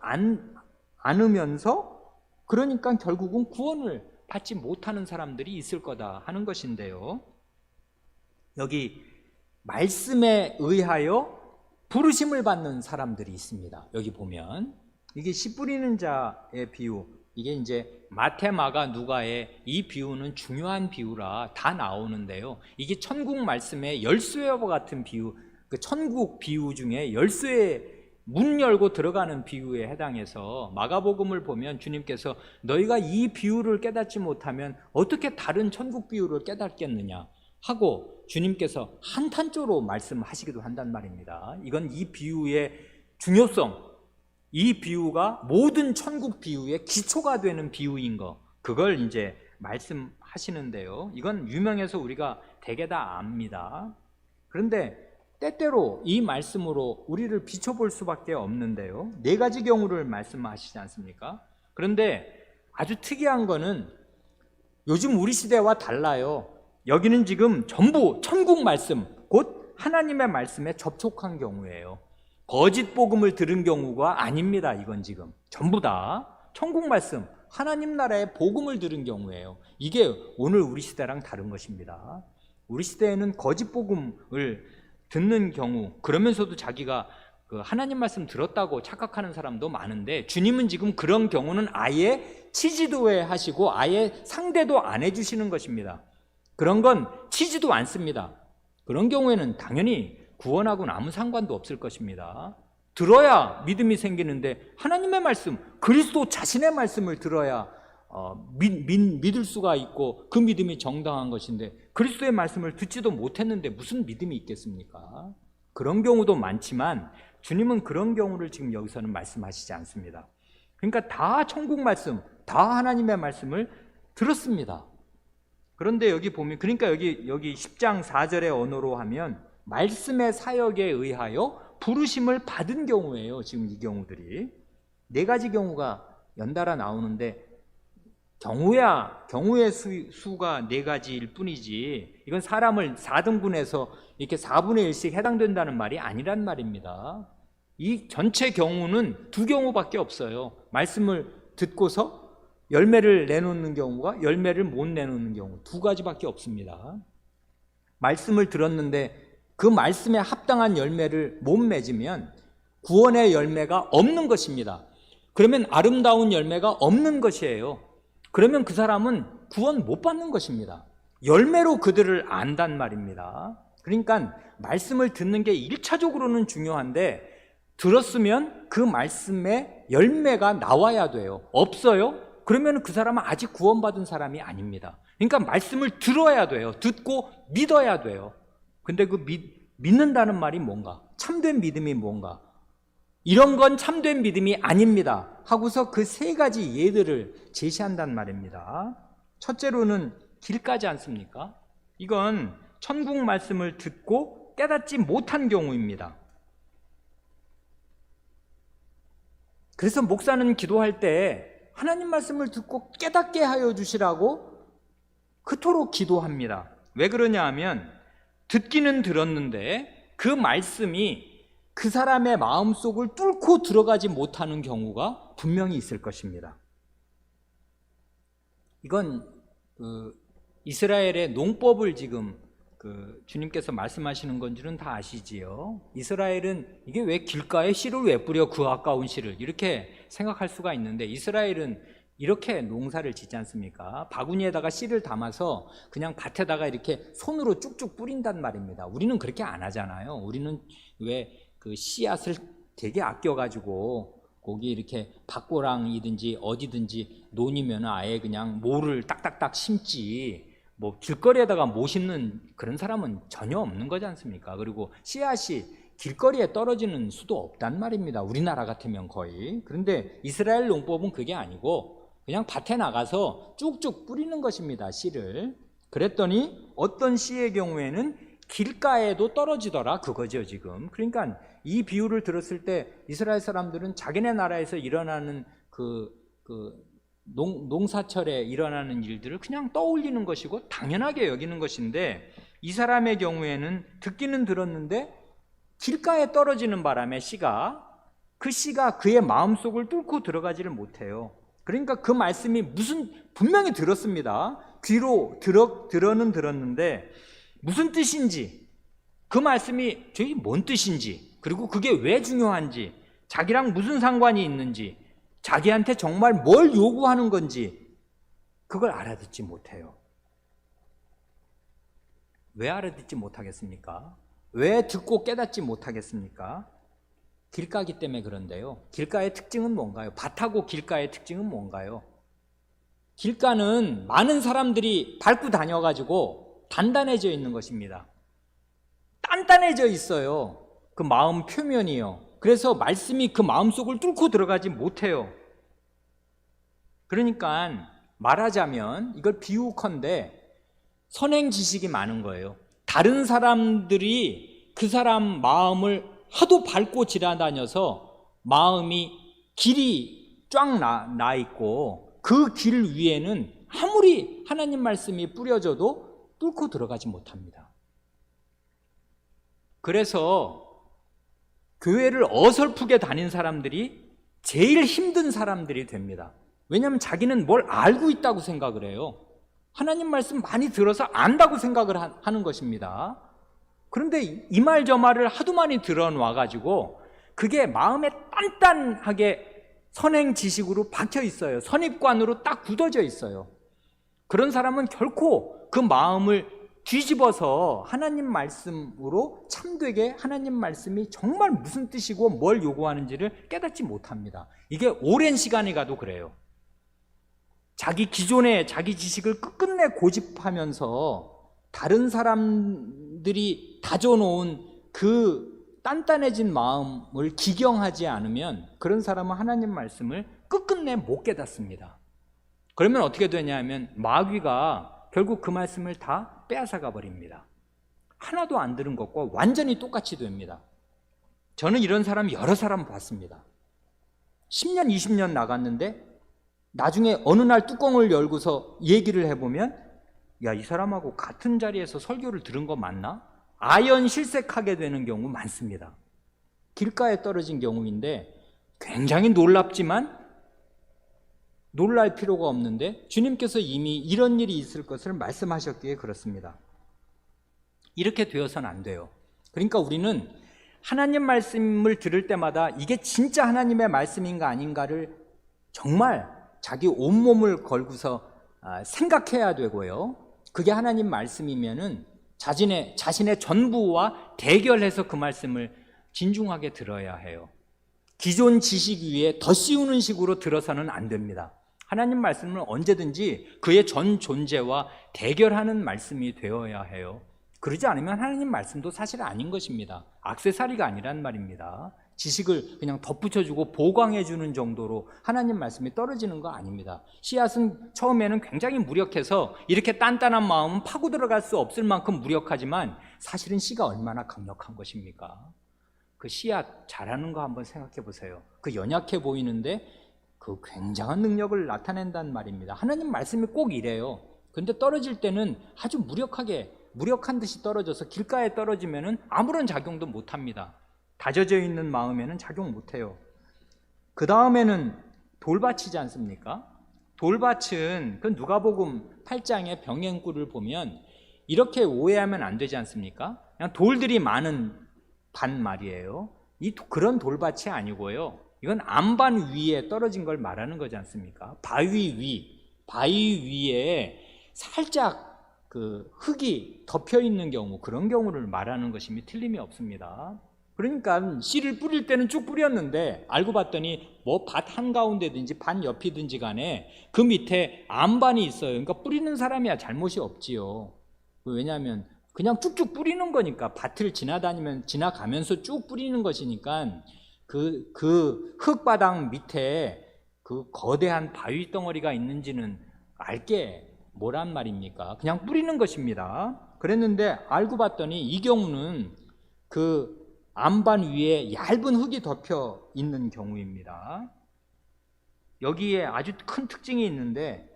않으면서 그러니까 결국은 구원을 받지 못하는 사람들이 있을 거다 하는 것인데요. 여기 말씀에 의하여 부르심을 받는 사람들이 있습니다. 여기 보면 이게 씨 뿌리는 자의 비유, 이게 이제 마태, 마가, 누가의 이 비유는 중요한 비유라 다 나오는데요. 이게 천국 말씀의 열쇠와 같은 비유, 그 천국 비유 중에 열쇠 문 열고 들어가는 비유에 해당해서 마가복음을 보면 주님께서 너희가 이 비유를 깨닫지 못하면 어떻게 다른 천국 비유를 깨닫겠느냐 하고 주님께서 한탄조로 말씀하시기도 한단 말입니다. 이건 이 비유의 중요성, 이 비유가 모든 천국 비유의 기초가 되는 비유인 거, 그걸 이제 말씀하시는데요. 이건 유명해서 우리가 대개 다 압니다. 그런데 때때로 이 말씀으로 우리를 비춰볼 수밖에 없는데요. 네 가지 경우를 말씀하시지 않습니까? 그런데 아주 특이한 거는 요즘 우리 시대와 달라요. 여기는 지금 전부 천국 말씀, 곧 하나님의 말씀에 접촉한 경우예요. 거짓 복음을 들은 경우가 아닙니다. 이건 지금 전부 다 천국 말씀, 하나님 나라의 복음을 들은 경우예요. 이게 오늘 우리 시대랑 다른 것입니다. 우리 시대에는 거짓 복음을 듣는 경우, 그러면서도 자기가 하나님 말씀 들었다고 착각하는 사람도 많은데 주님은 지금 그런 경우는 아예 치지도 하시고 아예 상대도 안 해주시는 것입니다. 그런 건 치지도 않습니다. 그런 경우에는 당연히 구원하고는 아무 상관도 없을 것입니다. 들어야 믿음이 생기는데 하나님의 말씀, 그리스도 자신의 말씀을 들어야 믿을 수가 있고 그 믿음이 정당한 것인데 그리스도의 말씀을 듣지도 못했는데 무슨 믿음이 있겠습니까? 그런 경우도 많지만 주님은 그런 경우를 지금 여기서는 말씀하시지 않습니다. 그러니까 다 천국 말씀, 다 하나님의 말씀을 들었습니다. 그런데 여기 보면, 그러니까 여기 10장 4절의 언어로 하면 말씀의 사역에 의하여 부르심을 받은 경우예요. 지금 이 경우들이 네 가지 경우가 연달아 나오는데 경우의 수가 네 가지일 뿐이지 이건 사람을 4등분해서 이렇게 4분의 1씩 해당된다는 말이 아니란 말입니다. 이 전체 경우는 두 경우밖에 없어요. 말씀을 듣고서 열매를 내놓는 경우가 열매를 못 내놓는 경우 두 가지밖에 없습니다. 말씀을 들었는데 그 말씀에 합당한 열매를 못 맺으면 구원의 열매가 없는 것입니다. 그러면 아름다운 열매가 없는 것이에요. 그러면 그 사람은 구원 못 받는 것입니다. 열매로 그들을 안단 말입니다. 그러니까 말씀을 듣는 게 1차적으로는 중요한데 들었으면 그 말씀에 열매가 나와야 돼요. 없어요? 그러면 그 사람은 아직 구원받은 사람이 아닙니다. 그러니까 말씀을 들어야 돼요. 듣고 믿어야 돼요. 근데 그 믿는다는 말이 뭔가? 참된 믿음이 뭔가? 이런 건 참된 믿음이 아닙니다 하고서 그 세 가지 예들을 제시한단 말입니다. 첫째로는 길가지 않습니까? 이건 천국 말씀을 듣고 깨닫지 못한 경우입니다. 그래서 목사는 기도할 때 하나님 말씀을 듣고 깨닫게 하여 주시라고 그토록 기도합니다. 왜 그러냐 하면 듣기는 들었는데 그 말씀이 그 사람의 마음속을 뚫고 들어가지 못하는 경우가 분명히 있을 것입니다. 이건 이스라엘의 농법을 지금 주님께서 말씀하시는 건 줄은 다 아시지요. 이스라엘은 이게 왜 길가에 씨를 왜 뿌려, 그 아까운 씨를, 이렇게 생각할 수가 있는데, 이스라엘은 이렇게 농사를 짓지 않습니까? 바구니에다가 씨를 담아서 그냥 밭에다가 이렇게 손으로 쭉쭉 뿌린단 말입니다. 우리는 그렇게 안 하잖아요. 우리는 왜 그 씨앗을 되게 아껴가지고 거기 이렇게 밭고랑이든지 어디든지 논이면 아예 그냥 모를 딱딱딱 심지, 뭐 길거리에다가 못 심는 그런 사람은 전혀 없는 거지 않습니까? 그리고 씨앗이 길거리에 떨어지는 수도 없단 말입니다. 우리나라 같으면 거의. 그런데 이스라엘 농법은 그게 아니고 그냥 밭에 나가서 쭉쭉 뿌리는 것입니다, 씨를. 그랬더니 어떤 씨의 경우에는 길가에도 떨어지더라, 그거죠 지금. 그러니까 이 비유를 들었을 때 이스라엘 사람들은 자기네 나라에서 일어나는 농사철에 일어나는 일들을 그냥 떠올리는 것이고 당연하게 여기는 것인데, 이 사람의 경우에는 듣기는 들었는데 길가에 떨어지는 바람에 그 씨가 그의 마음속을 뚫고 들어가지를 못해요. 그러니까 그 말씀이 분명히 들었습니다. 귀로 들어는 들었는데 무슨 뜻인지, 그 말씀이 저기 뭔 뜻인지, 그리고 그게 왜 중요한지, 자기랑 무슨 상관이 있는지, 자기한테 정말 뭘 요구하는 건지 그걸 알아듣지 못해요. 왜 알아듣지 못하겠습니까? 왜 듣고 깨닫지 못하겠습니까? 길가기 때문에 그런데요. 길가의 특징은 뭔가요? 밭하고 길가의 특징은 뭔가요? 길가는 많은 사람들이 밟고 다녀가지고 단단해져 있는 것입니다. 단단해져 있어요. 그 마음 표면이요. 그래서 말씀이 그 마음속을 뚫고 들어가지 못해요. 그러니까 말하자면 이걸 비유컨대 선행 지식이 많은 거예요. 다른 사람들이 그 사람 마음을 하도 밟고 지나다녀서 마음이 길이 쫙 나 있고, 그 길 위에는 아무리 하나님 말씀이 뿌려져도 뚫고 들어가지 못합니다. 그래서 교회를 어설프게 다닌 사람들이 제일 힘든 사람들이 됩니다. 왜냐하면 자기는 뭘 알고 있다고 생각을 해요. 하나님 말씀 많이 들어서 안다고 생각을 하는 것입니다. 그런데 이 말 저 말을 하도 많이 들어놔가지고 그게 마음에 단단하게 선행 지식으로 박혀 있어요. 선입관으로 딱 굳어져 있어요. 그런 사람은 결코 그 마음을 뒤집어서 하나님 말씀으로 참되게 하나님 말씀이 정말 무슨 뜻이고 뭘 요구하는지를 깨닫지 못합니다. 이게 오랜 시간이 가도 그래요. 자기 기존의 자기 지식을 끝끝내 고집하면서 다른 사람들이 다져놓은 그 단단해진 마음을 기경하지 않으면 그런 사람은 하나님 말씀을 끝끝내 못 깨닫습니다. 그러면 어떻게 되냐면 마귀가 결국 그 말씀을 다 빼앗아가 버립니다. 하나도 안 들은 것과 완전히 똑같이 됩니다. 저는 이런 사람 여러 사람 봤습니다. 10년, 20년 나갔는데 나중에 어느 날 뚜껑을 열고서 얘기를 해보면, 야, 이 사람하고 같은 자리에서 설교를 들은 거 맞나? 아연실색하게 되는 경우 많습니다. 길가에 떨어진 경우인데 굉장히 놀랍지만 놀랄 필요가 없는데 주님께서 이미 이런 일이 있을 것을 말씀하셨기에 그렇습니다. 이렇게 되어서는 안 돼요. 그러니까 우리는 하나님 말씀을 들을 때마다 이게 진짜 하나님의 말씀인가 아닌가를 정말 자기 온몸을 걸고서 생각해야 되고요. 그게 하나님 말씀이면은 자신의 전부와 대결해서 그 말씀을 진중하게 들어야 해요. 기존 지식 위에 더 씌우는 식으로 들어서는 안 됩니다. 하나님 말씀은 언제든지 그의 전 존재와 대결하는 말씀이 되어야 해요. 그러지 않으면 하나님 말씀도 사실 아닌 것입니다. 액세서리가 아니란 말입니다. 지식을 그냥 덧붙여주고 보강해주는 정도로 하나님 말씀이 떨어지는 거 아닙니다. 씨앗은 처음에는 굉장히 무력해서 이렇게 단단한 마음은 파고 들어갈 수 없을 만큼 무력하지만 사실은 씨가 얼마나 강력한 것입니까? 그 씨앗 자라는 거 한번 생각해 보세요. 그 연약해 보이는데 그 굉장한 능력을 나타낸단 말입니다. 하나님 말씀이 꼭 이래요. 근데 떨어질 때는 아주 무력한 듯이 떨어져서 길가에 떨어지면은 아무런 작용도 못합니다. 다져져 있는 마음에는 작용 못해요. 그 다음에는 돌밭이지 않습니까? 돌밭은 그 누가복음 8장의 병행굴을 보면 이렇게 오해하면 안 되지 않습니까? 그냥 돌들이 많은 밭 말이에요. 그런 돌밭이 아니고요. 이건 안반 위에 떨어진 걸 말하는 거지 않습니까? 바위 위에 살짝 그 흙이 덮여 있는 경우, 그런 경우를 말하는 것임이 틀림이 없습니다. 그러니까 씨를 뿌릴 때는 쭉 뿌렸는데 알고 봤더니 뭐 밭 한가운데든지 밭 옆이든지 간에 그 밑에 안반이 있어요. 그러니까 뿌리는 사람이야 잘못이 없지요. 왜냐하면 그냥 쭉쭉 뿌리는 거니까, 밭을 지나가면서 쭉 뿌리는 것이니까 그 흙바닥 밑에 그 거대한 바위 덩어리가 있는지는 알게 뭐란 말입니까? 그냥 뿌리는 것입니다. 그랬는데 알고 봤더니 이 경우는 그 안반 위에 얇은 흙이 덮여 있는 경우입니다. 여기에 아주 큰 특징이 있는데,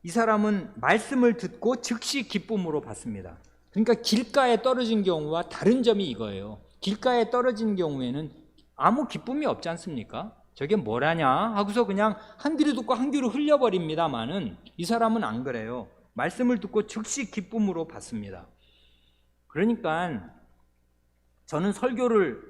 이 사람은 말씀을 듣고 즉시 기쁨으로 받습니다. 그러니까 길가에 떨어진 경우와 다른 점이 이거예요. 길가에 떨어진 경우에는 아무 기쁨이 없지 않습니까? 저게 뭐라냐 하고서 그냥 한 귀로 듣고 한 귀로 흘려버립니다만은, 이 사람은 안 그래요. 말씀을 듣고 즉시 기쁨으로 받습니다. 그러니까 저는 설교를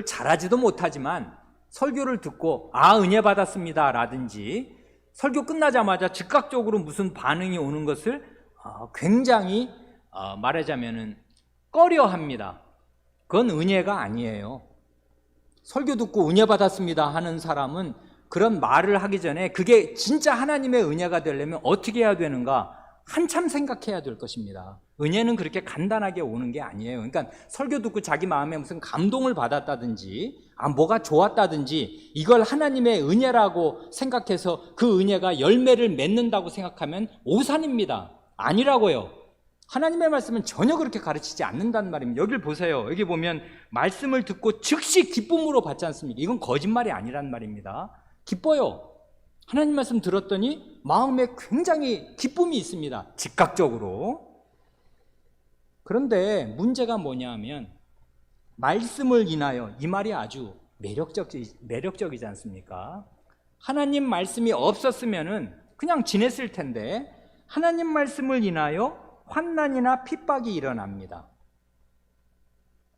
잘하지도 못하지만 설교를 듣고 은혜 받았습니다 라든지, 설교 끝나자마자 즉각적으로 무슨 반응이 오는 것을 굉장히 말하자면은 꺼려합니다. 그건 은혜가 아니에요. 설교 듣고 은혜 받았습니다 하는 사람은 그런 말을 하기 전에 그게 진짜 하나님의 은혜가 되려면 어떻게 해야 되는가 한참 생각해야 될 것입니다. 은혜는 그렇게 간단하게 오는 게 아니에요. 그러니까 설교 듣고 자기 마음에 무슨 감동을 받았다든지 뭐가 좋았다든지 이걸 하나님의 은혜라고 생각해서 그 은혜가 열매를 맺는다고 생각하면 오산입니다. 아니라고요. 하나님의 말씀은 전혀 그렇게 가르치지 않는다는 말입니다. 여기를 보세요. 여기 보면 말씀을 듣고 즉시 기쁨으로 받지 않습니까? 이건 거짓말이 아니란 말입니다. 기뻐요. 하나님 말씀 들었더니 마음에 굉장히 기쁨이 있습니다. 즉각적으로. 그런데 문제가 뭐냐 하면, 말씀을 인하여, 이 말이 아주 매력적이지 않습니까? 하나님 말씀이 없었으면은 그냥 지냈을 텐데, 하나님 말씀을 인하여 환난이나 핍박이 일어납니다.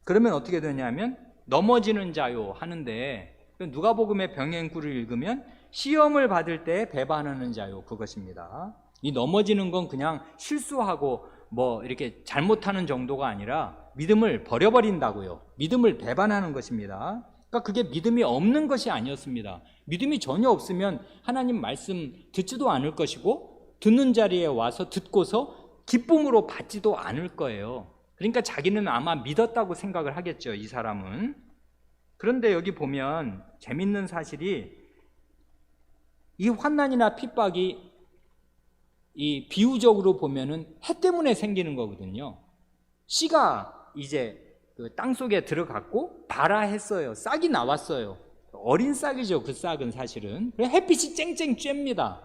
그러면 어떻게 되냐면 넘어지는 자요 하는데, 누가복음의 병행구를 읽으면 시험을 받을 때 배반하는 자요, 그것입니다. 이 넘어지는 건 그냥 실수하고 뭐 이렇게 잘못하는 정도가 아니라 믿음을 버려버린다고요. 믿음을 배반하는 것입니다. 그러니까 그게 믿음이 없는 것이 아니었습니다. 믿음이 전혀 없으면 하나님 말씀 듣지도 않을 것이고, 듣는 자리에 와서 듣고서 기쁨으로 받지도 않을 거예요. 그러니까 자기는 아마 믿었다고 생각을 하겠죠, 이 사람은. 그런데 여기 보면 재밌는 사실이, 이 환난이나 핍박이 이 비유적으로 보면은 해 때문에 생기는 거거든요. 씨가 이제 그 땅 속에 들어갔고 발아했어요. 싹이 나왔어요. 어린 싹이죠. 그 싹은 사실은. 햇빛이 쨍쨍 쬐입니다.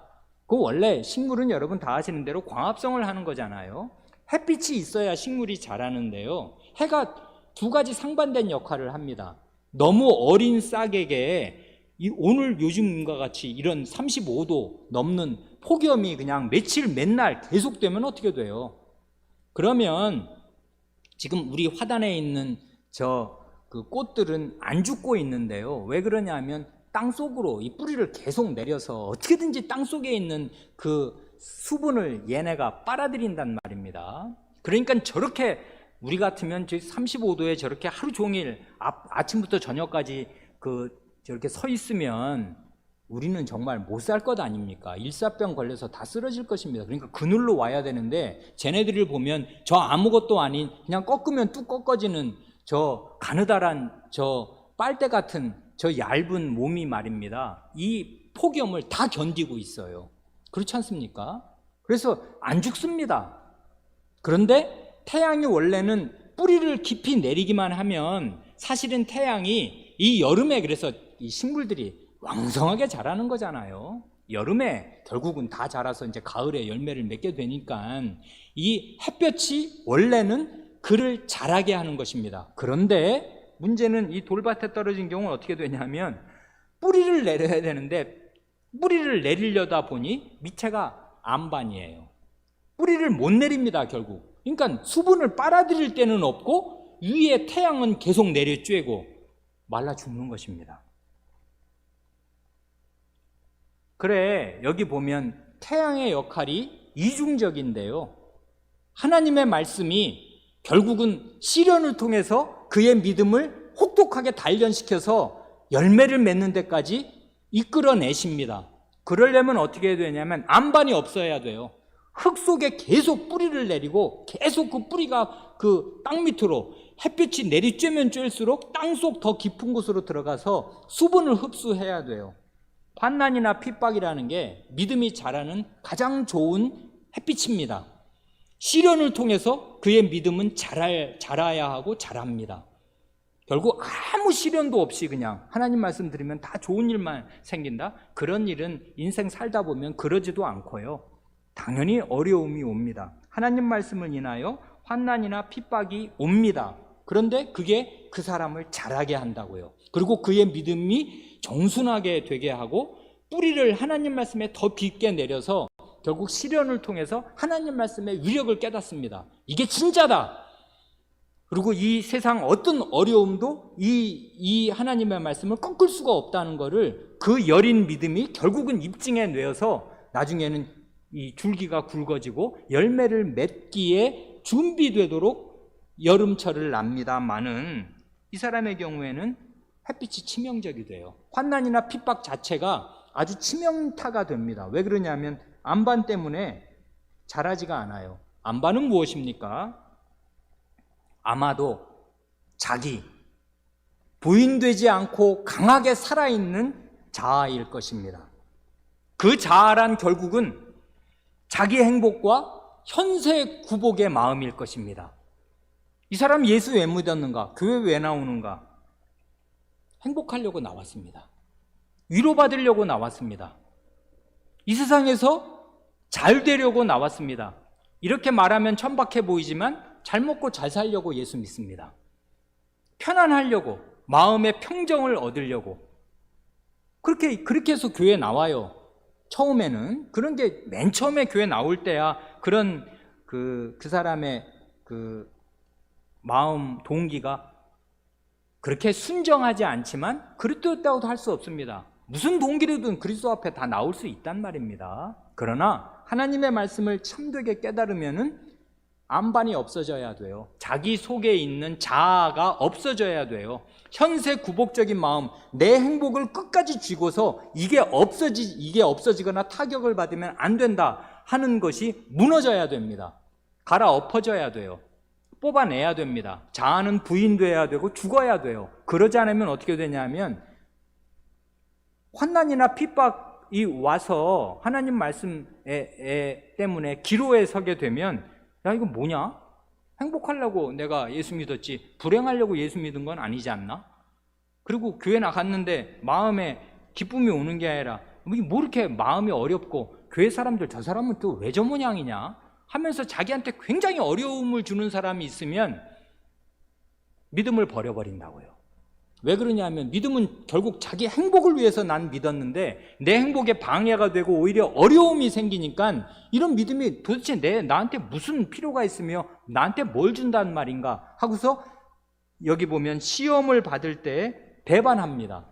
그 원래 식물은 여러분 다 아시는 대로 광합성을 하는 거잖아요. 햇빛이 있어야 식물이 자라는데요, 해가 두 가지 상반된 역할을 합니다. 너무 어린 싹에게 오늘 요즘과 같이 이런 35도 넘는 폭염이 그냥 맨날 계속되면 어떻게 돼요? 그러면 지금 우리 화단에 있는 그 꽃들은 안 죽고 있는데요, 왜 그러냐면 땅속으로 이 뿌리를 계속 내려서 어떻게든지 땅속에 있는 그 수분을 얘네가 빨아들인단 말입니다. 그러니까 저렇게 우리 같으면 35도에 저렇게 하루 종일 아침부터 저녁까지 저렇게 서 있으면 우리는 정말 못 살 것 아닙니까? 일사병 걸려서 다 쓰러질 것입니다. 그러니까 그늘로 와야 되는데, 쟤네들을 보면 저 아무것도 아닌 그냥 꺾으면 뚝 꺾어지는 저 가느다란 저 빨대 같은 저 얇은 몸이 말입니다. 이 폭염을 다 견디고 있어요. 그렇지 않습니까? 그래서 안 죽습니다. 그런데 태양이 원래는 뿌리를 깊이 내리기만 하면 사실은 태양이 이 여름에, 그래서 이 식물들이 왕성하게 자라는 거잖아요. 여름에 결국은 다 자라서 이제 가을에 열매를 맺게 되니까 이 햇볕이 원래는 그를 자라게 하는 것입니다. 그런데 문제는 이 돌밭에 떨어진 경우는 어떻게 되냐면 뿌리를 내려야 되는데 뿌리를 내리려다 보니 밑에가 안반이에요. 뿌리를 못 내립니다, 결국. 그러니까 수분을 빨아들일 때는 없고 위에 태양은 계속 내려쬐고 말라 죽는 것입니다. 그래, 여기 보면 태양의 역할이 이중적인데요. 하나님의 말씀이 결국은 시련을 통해서 그의 믿음을 혹독하게 단련시켜서 열매를 맺는 데까지 이끌어내십니다. 그러려면 어떻게 해야 되냐면 안반이 없어야 돼요. 흙 속에 계속 뿌리를 내리고 계속 그 뿌리가 그 땅 밑으로 햇빛이 내리쬐면 쬐일수록 땅속 더 깊은 곳으로 들어가서 수분을 흡수해야 돼요. 환난이나 핍박이라는 게 믿음이 자라는 가장 좋은 햇빛입니다. 시련을 통해서 그의 믿음은 자라야 하고 자랍니다. 결국 아무 시련도 없이 그냥 하나님 말씀 들으면 다 좋은 일만 생긴다? 그런 일은 인생 살다 보면 그러지도 않고요. 당연히 어려움이 옵니다. 하나님 말씀을 인하여 환난이나 핍박이 옵니다. 그런데 그게 그 사람을 자라게 한다고요. 그리고 그의 믿음이 정순하게 되게 하고 뿌리를 하나님 말씀에 더 깊게 내려서 결국 시련을 통해서 하나님 말씀의 위력을 깨닫습니다. 이게 진짜다. 그리고 이 세상 어떤 어려움도 이 하나님의 말씀을 꺾을 수가 없다는 것을 그 여린 믿음이 결국은 입증해 내어서 나중에는 이 줄기가 굵어지고 열매를 맺기에 준비되도록 여름철을 납니다마는 이 사람의 경우에는 햇빛이 치명적이 돼요. 환난이나 핍박 자체가 아주 치명타가 됩니다. 왜 그러냐면 안반 때문에 자라지가 않아요. 안반은 무엇입니까? 아마도 자기, 부인되지 않고 강하게 살아있는 자아일 것입니다. 그 자아란 결국은 자기 행복과 현세 구복의 마음일 것입니다. 이 사람 예수 왜 믿었는가? 교회 왜 나오는가? 행복하려고 나왔습니다. 위로받으려고 나왔습니다. 이 세상에서 잘 되려고 나왔습니다. 이렇게 말하면 천박해 보이지만 잘 먹고 잘 살려고 예수 믿습니다. 편안하려고, 마음의 평정을 얻으려고. 그렇게 해서 교회 나와요. 처음에는. 그런 게 맨 처음에 교회 나올 때야 그런 그 사람의 그 마음 동기가 그렇게 순정하지 않지만 그리스도였다고도 할 수 없습니다. 무슨 동기로든 그리스도 앞에 다 나올 수 있단 말입니다. 그러나 하나님의 말씀을 참되게 깨달으면은 안반이 없어져야 돼요. 자기 속에 있는 자아가 없어져야 돼요. 현세 구복적인 마음, 내 행복을 끝까지 쥐고서 이게 없어지거나 타격을 받으면 안 된다 하는 것이 무너져야 됩니다. 갈아엎어져야 돼요. 뽑아내야 됩니다. 자아는 부인돼야 되고 죽어야 돼요. 그러지 않으면 어떻게 되냐면 환난이나 핍박이 와서 하나님 말씀 때문에 기로에 서게 되면 야, 이거 뭐냐? 행복하려고 내가 예수 믿었지 불행하려고 예수 믿은 건 아니지 않나? 그리고 교회 나갔는데 마음에 기쁨이 오는 게 아니라 뭐 이렇게 마음이 어렵고 교회 사람들 저 사람은 또 왜 저 모양이냐? 하면서 자기한테 굉장히 어려움을 주는 사람이 있으면 믿음을 버려버린다고요. 왜 그러냐면 믿음은 결국 자기 행복을 위해서 난 믿었는데 내 행복에 방해가 되고 오히려 어려움이 생기니까 이런 믿음이 도대체 나한테 무슨 필요가 있으며 나한테 뭘 준다는 말인가 하고서 여기 보면 시험을 받을 때 배반합니다.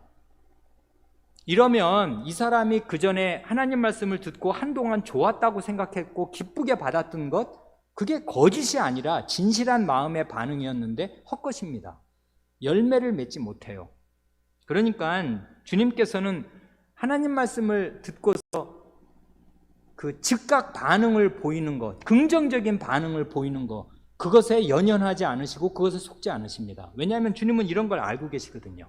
이러면 이 사람이 그 전에 하나님 말씀을 듣고 한동안 좋았다고 생각했고 기쁘게 받았던 것 그게 거짓이 아니라 진실한 마음의 반응이었는데 헛것입니다. 열매를 맺지 못해요. 그러니까 주님께서는 하나님 말씀을 듣고서 그 즉각 반응을 보이는 것, 긍정적인 반응을 보이는 것, 그것에 연연하지 않으시고 그것에 속지 않으십니다. 왜냐하면 주님은 이런 걸 알고 계시거든요.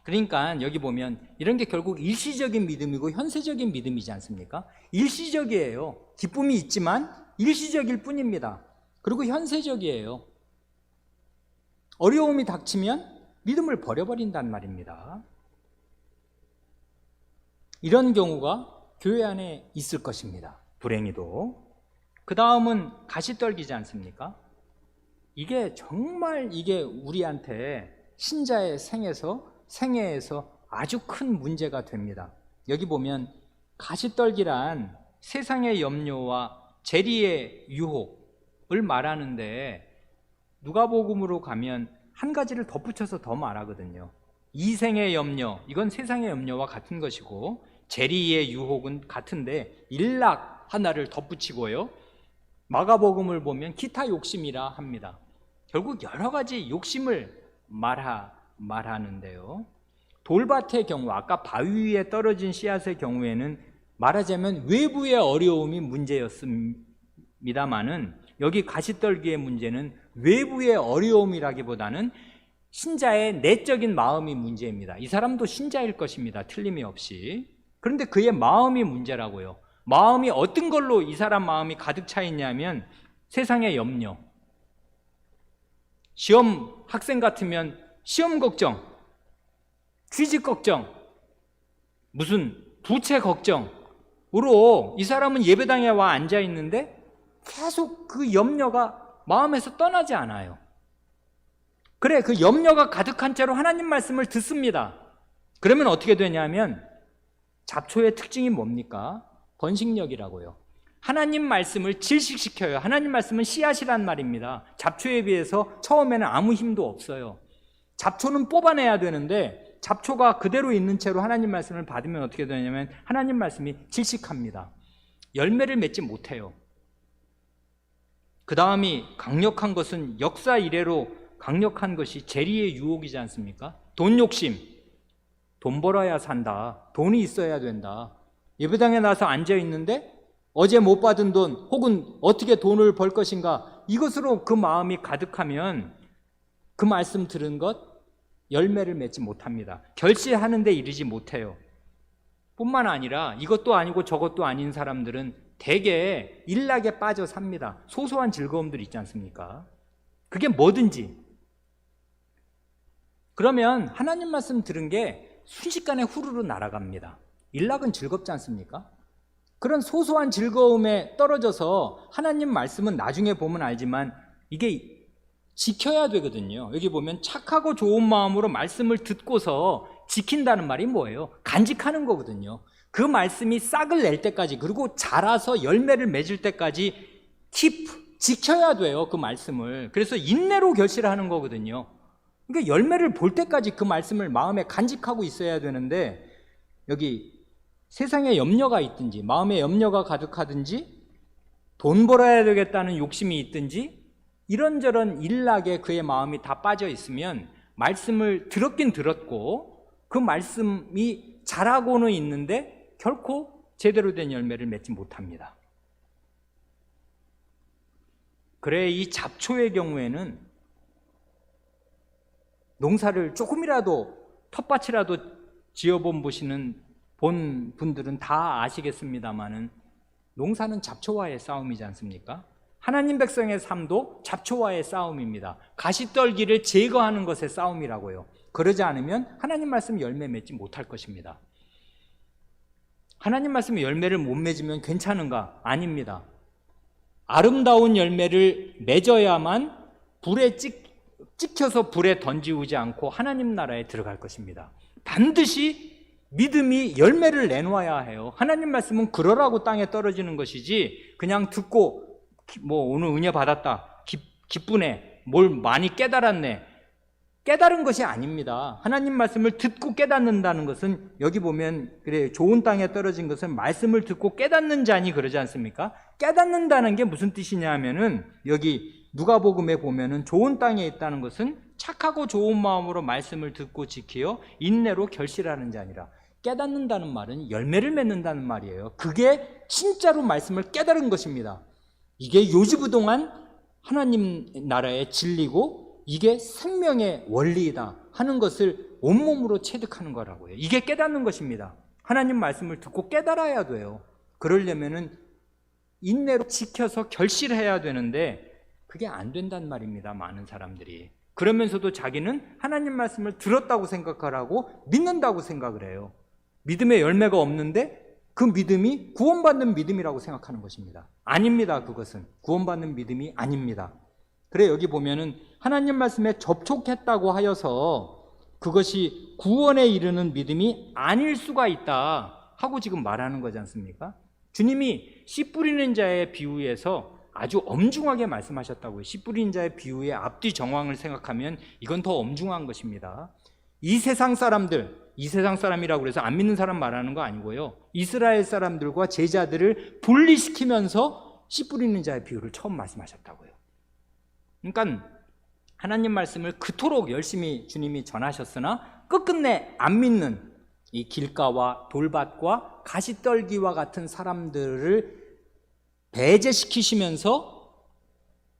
그러니까 여기 보면 이런 게 결국 일시적인 믿음이고 현세적인 믿음이지 않습니까? 일시적이에요. 기쁨이 있지만 일시적일 뿐입니다. 그리고 현세적이에요. 어려움이 닥치면 믿음을 버려버린단 말입니다. 이런 경우가 교회 안에 있을 것입니다. 불행히도. 그 다음은 가시떨기지 않습니까? 이게 정말 이게 우리한테 신자의 생애에서 아주 큰 문제가 됩니다. 여기 보면 가시떨기란 세상의 염려와 재리의 유혹을 말하는데 누가복음으로 가면 한 가지를 덧붙여서 더 말하거든요. 이생의 염려, 이건 세상의 염려와 같은 것이고 재리의 유혹은 같은데 일락 하나를 덧붙이고요. 마가복음을 보면 기타 욕심이라 합니다. 결국 여러 가지 욕심을 말하는데요. 돌밭의 경우, 아까 바위 위에 떨어진 씨앗의 경우에는 말하자면 외부의 어려움이 문제였습니다마는 여기 가시떨기의 문제는 외부의 어려움이라기보다는 신자의 내적인 마음이 문제입니다. 이 사람도 신자일 것입니다. 틀림이 없이. 그런데 그의 마음이 문제라고요. 마음이 어떤 걸로 이 사람 마음이 가득 차 있냐면 세상의 염려, 시험 학생 같으면 시험 걱정, 취직 걱정, 무슨 부채 걱정으로 이 사람은 예배당에 와 앉아 있는데 계속 그 염려가 마음에서 떠나지 않아요. 그래, 그 염려가 가득한 채로 하나님 말씀을 듣습니다. 그러면 어떻게 되냐면 잡초의 특징이 뭡니까? 번식력이라고요. 하나님 말씀을 질식시켜요. 하나님 말씀은 씨앗이란 말입니다. 잡초에 비해서 처음에는 아무 힘도 없어요. 잡초는 뽑아내야 되는데 잡초가 그대로 있는 채로 하나님 말씀을 받으면 어떻게 되냐면 하나님 말씀이 질식합니다. 열매를 맺지 못해요. 그 다음이 강력한 것은 역사 이래로 강력한 것이 재리의 유혹이지 않습니까? 돈 욕심. 돈 벌어야 산다. 돈이 있어야 된다. 예배당에 나서 앉아 있는데 어제 못 받은 돈 혹은 어떻게 돈을 벌 것인가 이것으로 그 마음이 가득하면 그 말씀 들은 것 열매를 맺지 못합니다. 결실하는 데 이르지 못해요. 뿐만 아니라 이것도 아니고 저것도 아닌 사람들은 대개 일락에 빠져 삽니다. 소소한 즐거움들 있지 않습니까? 그게 뭐든지. 그러면 하나님 말씀 들은 게 순식간에 후루루 날아갑니다. 일락은 즐겁지 않습니까? 그런 소소한 즐거움에 떨어져서 하나님 말씀은 나중에 보면 알지만 이게 지켜야 되거든요. 여기 보면 착하고 좋은 마음으로 말씀을 듣고서 지킨다는 말이 뭐예요? 간직하는 거거든요. 그 말씀이 싹을 낼 때까지 그리고 자라서 열매를 맺을 때까지 지켜야 돼요. 그 말씀을. 그래서 인내로 결실하는 거거든요. 그러니까 열매를 볼 때까지 그 말씀을 마음에 간직하고 있어야 되는데 여기 세상에 염려가 있든지 마음에 염려가 가득하든지 돈 벌어야 되겠다는 욕심이 있든지 이런저런 일락에 그의 마음이 다 빠져 있으면 말씀을 들었긴 들었고 그 말씀이 자라고는 있는데 결코 제대로 된 열매를 맺지 못합니다. 그래 이 잡초의 경우에는 농사를 조금이라도 텃밭이라도 지어본 본 분들은 다 아시겠습니다마는 농사는 잡초와의 싸움이지 않습니까? 하나님 백성의 삶도 잡초와의 싸움입니다. 가시떨기를 제거하는 것의 싸움이라고요. 그러지 않으면 하나님 말씀 열매 맺지 못할 것입니다. 하나님 말씀의 열매를 못 맺으면 괜찮은가? 아닙니다. 아름다운 열매를 맺어야만 불에 찍혀서 불에 던지우지 않고 하나님 나라에 들어갈 것입니다. 반드시 믿음이 열매를 내놓아야 해요. 하나님 말씀은 그러라고 땅에 떨어지는 것이지 그냥 듣고 오늘 은혜 받았다 기쁘네 뭘 많이 깨달았네 깨달은 것이 아닙니다. 하나님 말씀을 듣고 깨닫는다는 것은 여기 보면 그래 좋은 땅에 떨어진 것은 말씀을 듣고 깨닫는 자니 그러지 않습니까? 깨닫는다는 게 무슨 뜻이냐 하면은 여기 누가복음에 보면은 좋은 땅에 있다는 것은 착하고 좋은 마음으로 말씀을 듣고 지키어 인내로 결실하는 자니라. 깨닫는다는 말은 열매를 맺는다는 말이에요. 그게 진짜로 말씀을 깨달은 것입니다. 이게 요지부동한 하나님 나라의 진리고 이게 생명의 원리이다 하는 것을 온몸으로 체득하는 거라고요. 이게 깨닫는 것입니다. 하나님 말씀을 듣고 깨달아야 돼요. 그러려면은 인내로 지켜서 결실해야 되는데 그게 안 된단 말입니다. 많은 사람들이. 그러면서도 자기는 하나님 말씀을 들었다고 생각을 하고 믿는다고 생각을 해요. 믿음의 열매가 없는데 그 믿음이 구원받는 믿음이라고 생각하는 것입니다. 아닙니다. 그것은 구원받는 믿음이 아닙니다. 그래 여기 보면은 하나님 말씀에 접촉했다고 하여서 그것이 구원에 이르는 믿음이 아닐 수가 있다 하고 지금 말하는 거지 않습니까? 주님이 씨 뿌리는 자의 비유에서 아주 엄중하게 말씀하셨다고요. 씨 뿌리는 자의 비유의 앞뒤 정황을 생각하면 이건 더 엄중한 것입니다. 이 세상 사람들, 이 세상 사람이라고 해서 안 믿는 사람 말하는 거 아니고요. 이스라엘 사람들과 제자들을 분리시키면서 씨 뿌리는 자의 비유를 처음 말씀하셨다고요. 그러니까 하나님 말씀을 그토록 열심히 주님이 전하셨으나 끝끝내 안 믿는 이 길가와 돌밭과 가시떨기와 같은 사람들을 배제시키시면서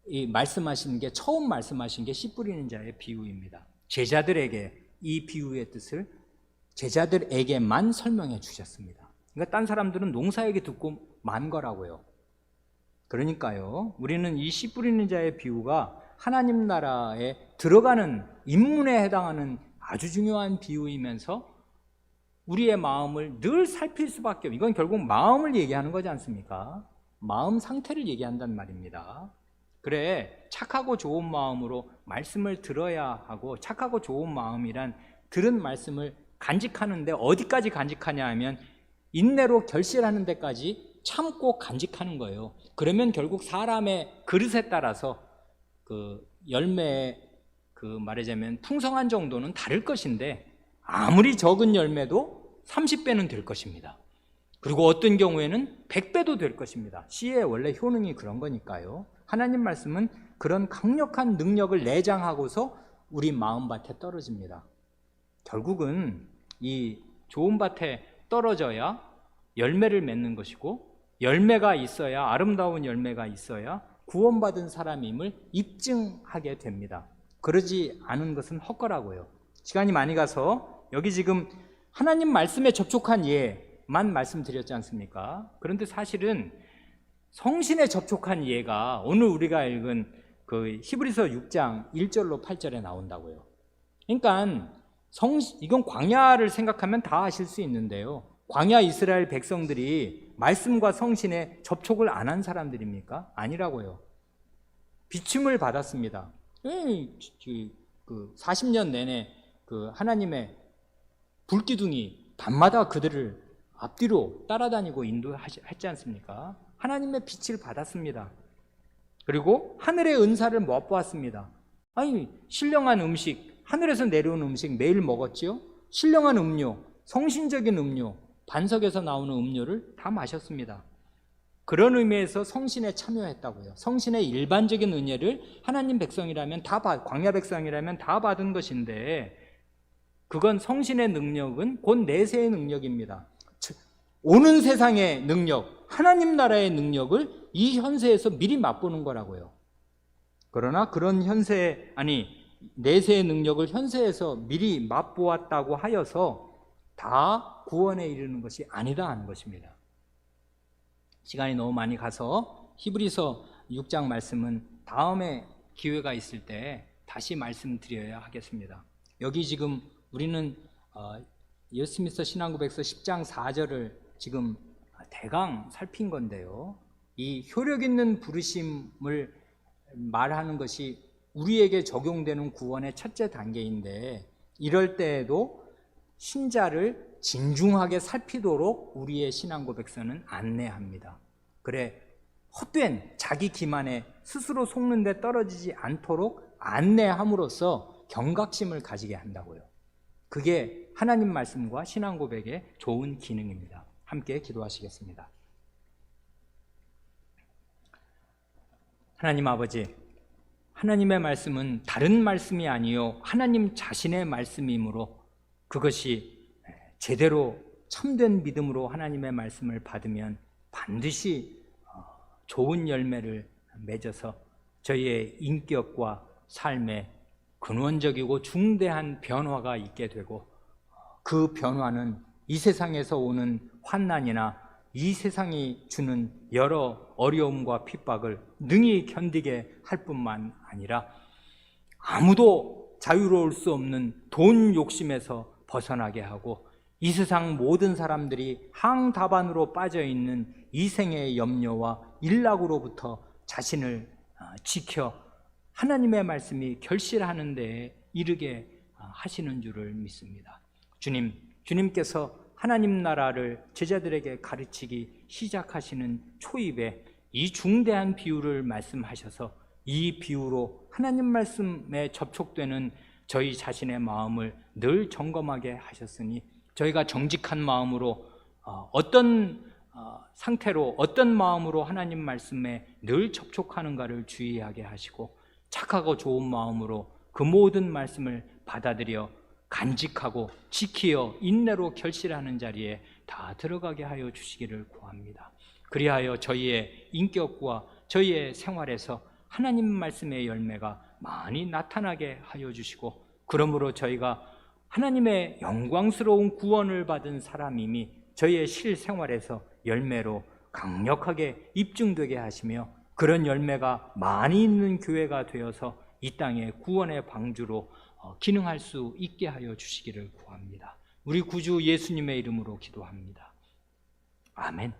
이 말씀하신 게 처음 말씀하신 게 씨 뿌리는 자의 비유입니다. 제자들에게 이 비유의 뜻을 제자들에게만 설명해 주셨습니다. 그러니까 딴 사람들은 농사에게 듣고 만 거라고요. 그러니까요, 우리는 이 씨 뿌리는 자의 비유가 하나님 나라에 들어가는 입문에 해당하는 아주 중요한 비유이면서 우리의 마음을 늘 살필 수밖에 없어요. 이건 결국 마음을 얘기하는 거지 않습니까? 마음 상태를 얘기한단 말입니다. 그래, 착하고 좋은 마음으로 말씀을 들어야 하고, 착하고 좋은 마음이란 들은 말씀을 간직하는데 어디까지 간직하냐 하면 인내로 결실하는 데까지 참고 간직하는 거예요. 그러면 결국 사람의 그릇에 따라서 그 열매의 말하자면 풍성한 정도는 다를 것인데 아무리 적은 열매도 30배는 될 것입니다. 그리고 어떤 경우에는 100배도 될 것입니다. 씨의 원래 효능이 그런 거니까요. 하나님 말씀은 그런 강력한 능력을 내장하고서 우리 마음밭에 떨어집니다. 결국은 이 좋은 밭에 떨어져야 열매를 맺는 것이고, 열매가 있어야, 아름다운 열매가 있어야 구원받은 사람임을 입증하게 됩니다. 그러지 않은 것은 헛거라고요. 시간이 많이 가서 여기 지금 하나님 말씀에 접촉한 예만 말씀드렸지 않습니까? 그런데 사실은 성신에 접촉한 예가 오늘 우리가 읽은 그 히브리서 6장 1절로 8절에 나온다고요. 그러니까 이건 광야를 생각하면 다 아실 수 있는데요. 광야 이스라엘 백성들이 말씀과 성신에 접촉을 안 한 사람들입니까? 아니라고요. 비춤을 받았습니다. 40년 내내 그 하나님의 불기둥이 밤마다 그들을 앞뒤로 따라다니고 인도했지 않습니까? 하나님의 빛을 받았습니다. 그리고 하늘의 은사를 맛보았습니다. 아니, 신령한 음식, 하늘에서 내려온 음식 매일 먹었지요? 신령한 음료, 성신적인 음료, 반석에서 나오는 음료를 다 마셨습니다. 그런 의미에서 성신에 참여했다고요. 성신의 일반적인 은혜를 하나님 백성이라면 광야 백성이라면 다 받은 것인데, 그건 성신의 능력은 곧 내세의 능력입니다. 오는 세상의 능력, 하나님 나라의 능력을 이 현세에서 미리 맛보는 거라고요. 그러나 그런 내세의 능력을 현세에서 미리 맛보았다고 하여서 다 구원에 이르는 것이 아니다 하는 것입니다. 시간이 너무 많이 가서 히브리서 6장 말씀은 다음에 기회가 있을 때 다시 말씀드려야 하겠습니다. 여기 지금 우리는 웨스트민스터 신앙고백서 10장 4절을 지금 대강 살핀 건데요. 이 효력 있는 부르심을 말하는 것이 우리에게 적용되는 구원의 첫째 단계인데, 이럴 때에도 신자를 진중하게 살피도록 우리의 신앙고백서는 안내합니다. 그래, 헛된 자기 기만에 스스로 속는 데 떨어지지 않도록 안내함으로써 경각심을 가지게 한다고요. 그게 하나님 말씀과 신앙고백의 좋은 기능입니다. 함께 기도하시겠습니다. 하나님 아버지, 하나님의 말씀은 다른 말씀이 아니요 하나님 자신의 말씀이므로 그것이 제대로 참된 믿음으로 하나님의 말씀을 받으면 반드시 좋은 열매를 맺어서 저희의 인격과 삶에 근원적이고 중대한 변화가 있게 되고, 그 변화는 이 세상에서 오는 환난이나 이 세상이 주는 여러 어려움과 핍박을 능히 견디게 할 뿐만 아니라 아무도 자유로울 수 없는 돈 욕심에서 벗어나게 하고, 이 세상 모든 사람들이 항다반으로 빠져있는 이 생의 염려와 일락으로부터 자신을 지켜 하나님의 말씀이 결실하는 데에 이르게 하시는 줄을 믿습니다. 주님께서 하나님 나라를 제자들에게 가르치기 시작하시는 초입에 이 중대한 비유를 말씀하셔서 이 비유로 하나님 말씀에 접촉되는 저희 자신의 마음을 늘 점검하게 하셨으니 저희가 정직한 마음으로 어떤 상태로 어떤 마음으로 하나님 말씀에 늘 접촉하는가를 주의하게 하시고 착하고 좋은 마음으로 그 모든 말씀을 받아들여 간직하고 지키어 인내로 결실하는 자리에 다 들어가게 하여 주시기를 구합니다. 그리하여 저희의 인격과 저희의 생활에서 하나님 말씀의 열매가 많이 나타나게 하여 주시고 그러므로 저희가 하나님의 영광스러운 구원을 받은 사람임이 저희의 실생활에서 열매로 강력하게 입증되게 하시며 그런 열매가 많이 있는 교회가 되어서 이 땅의 구원의 방주로 기능할 수 있게 하여 주시기를 구합니다. 우리 구주 예수님의 이름으로 기도합니다. 아멘.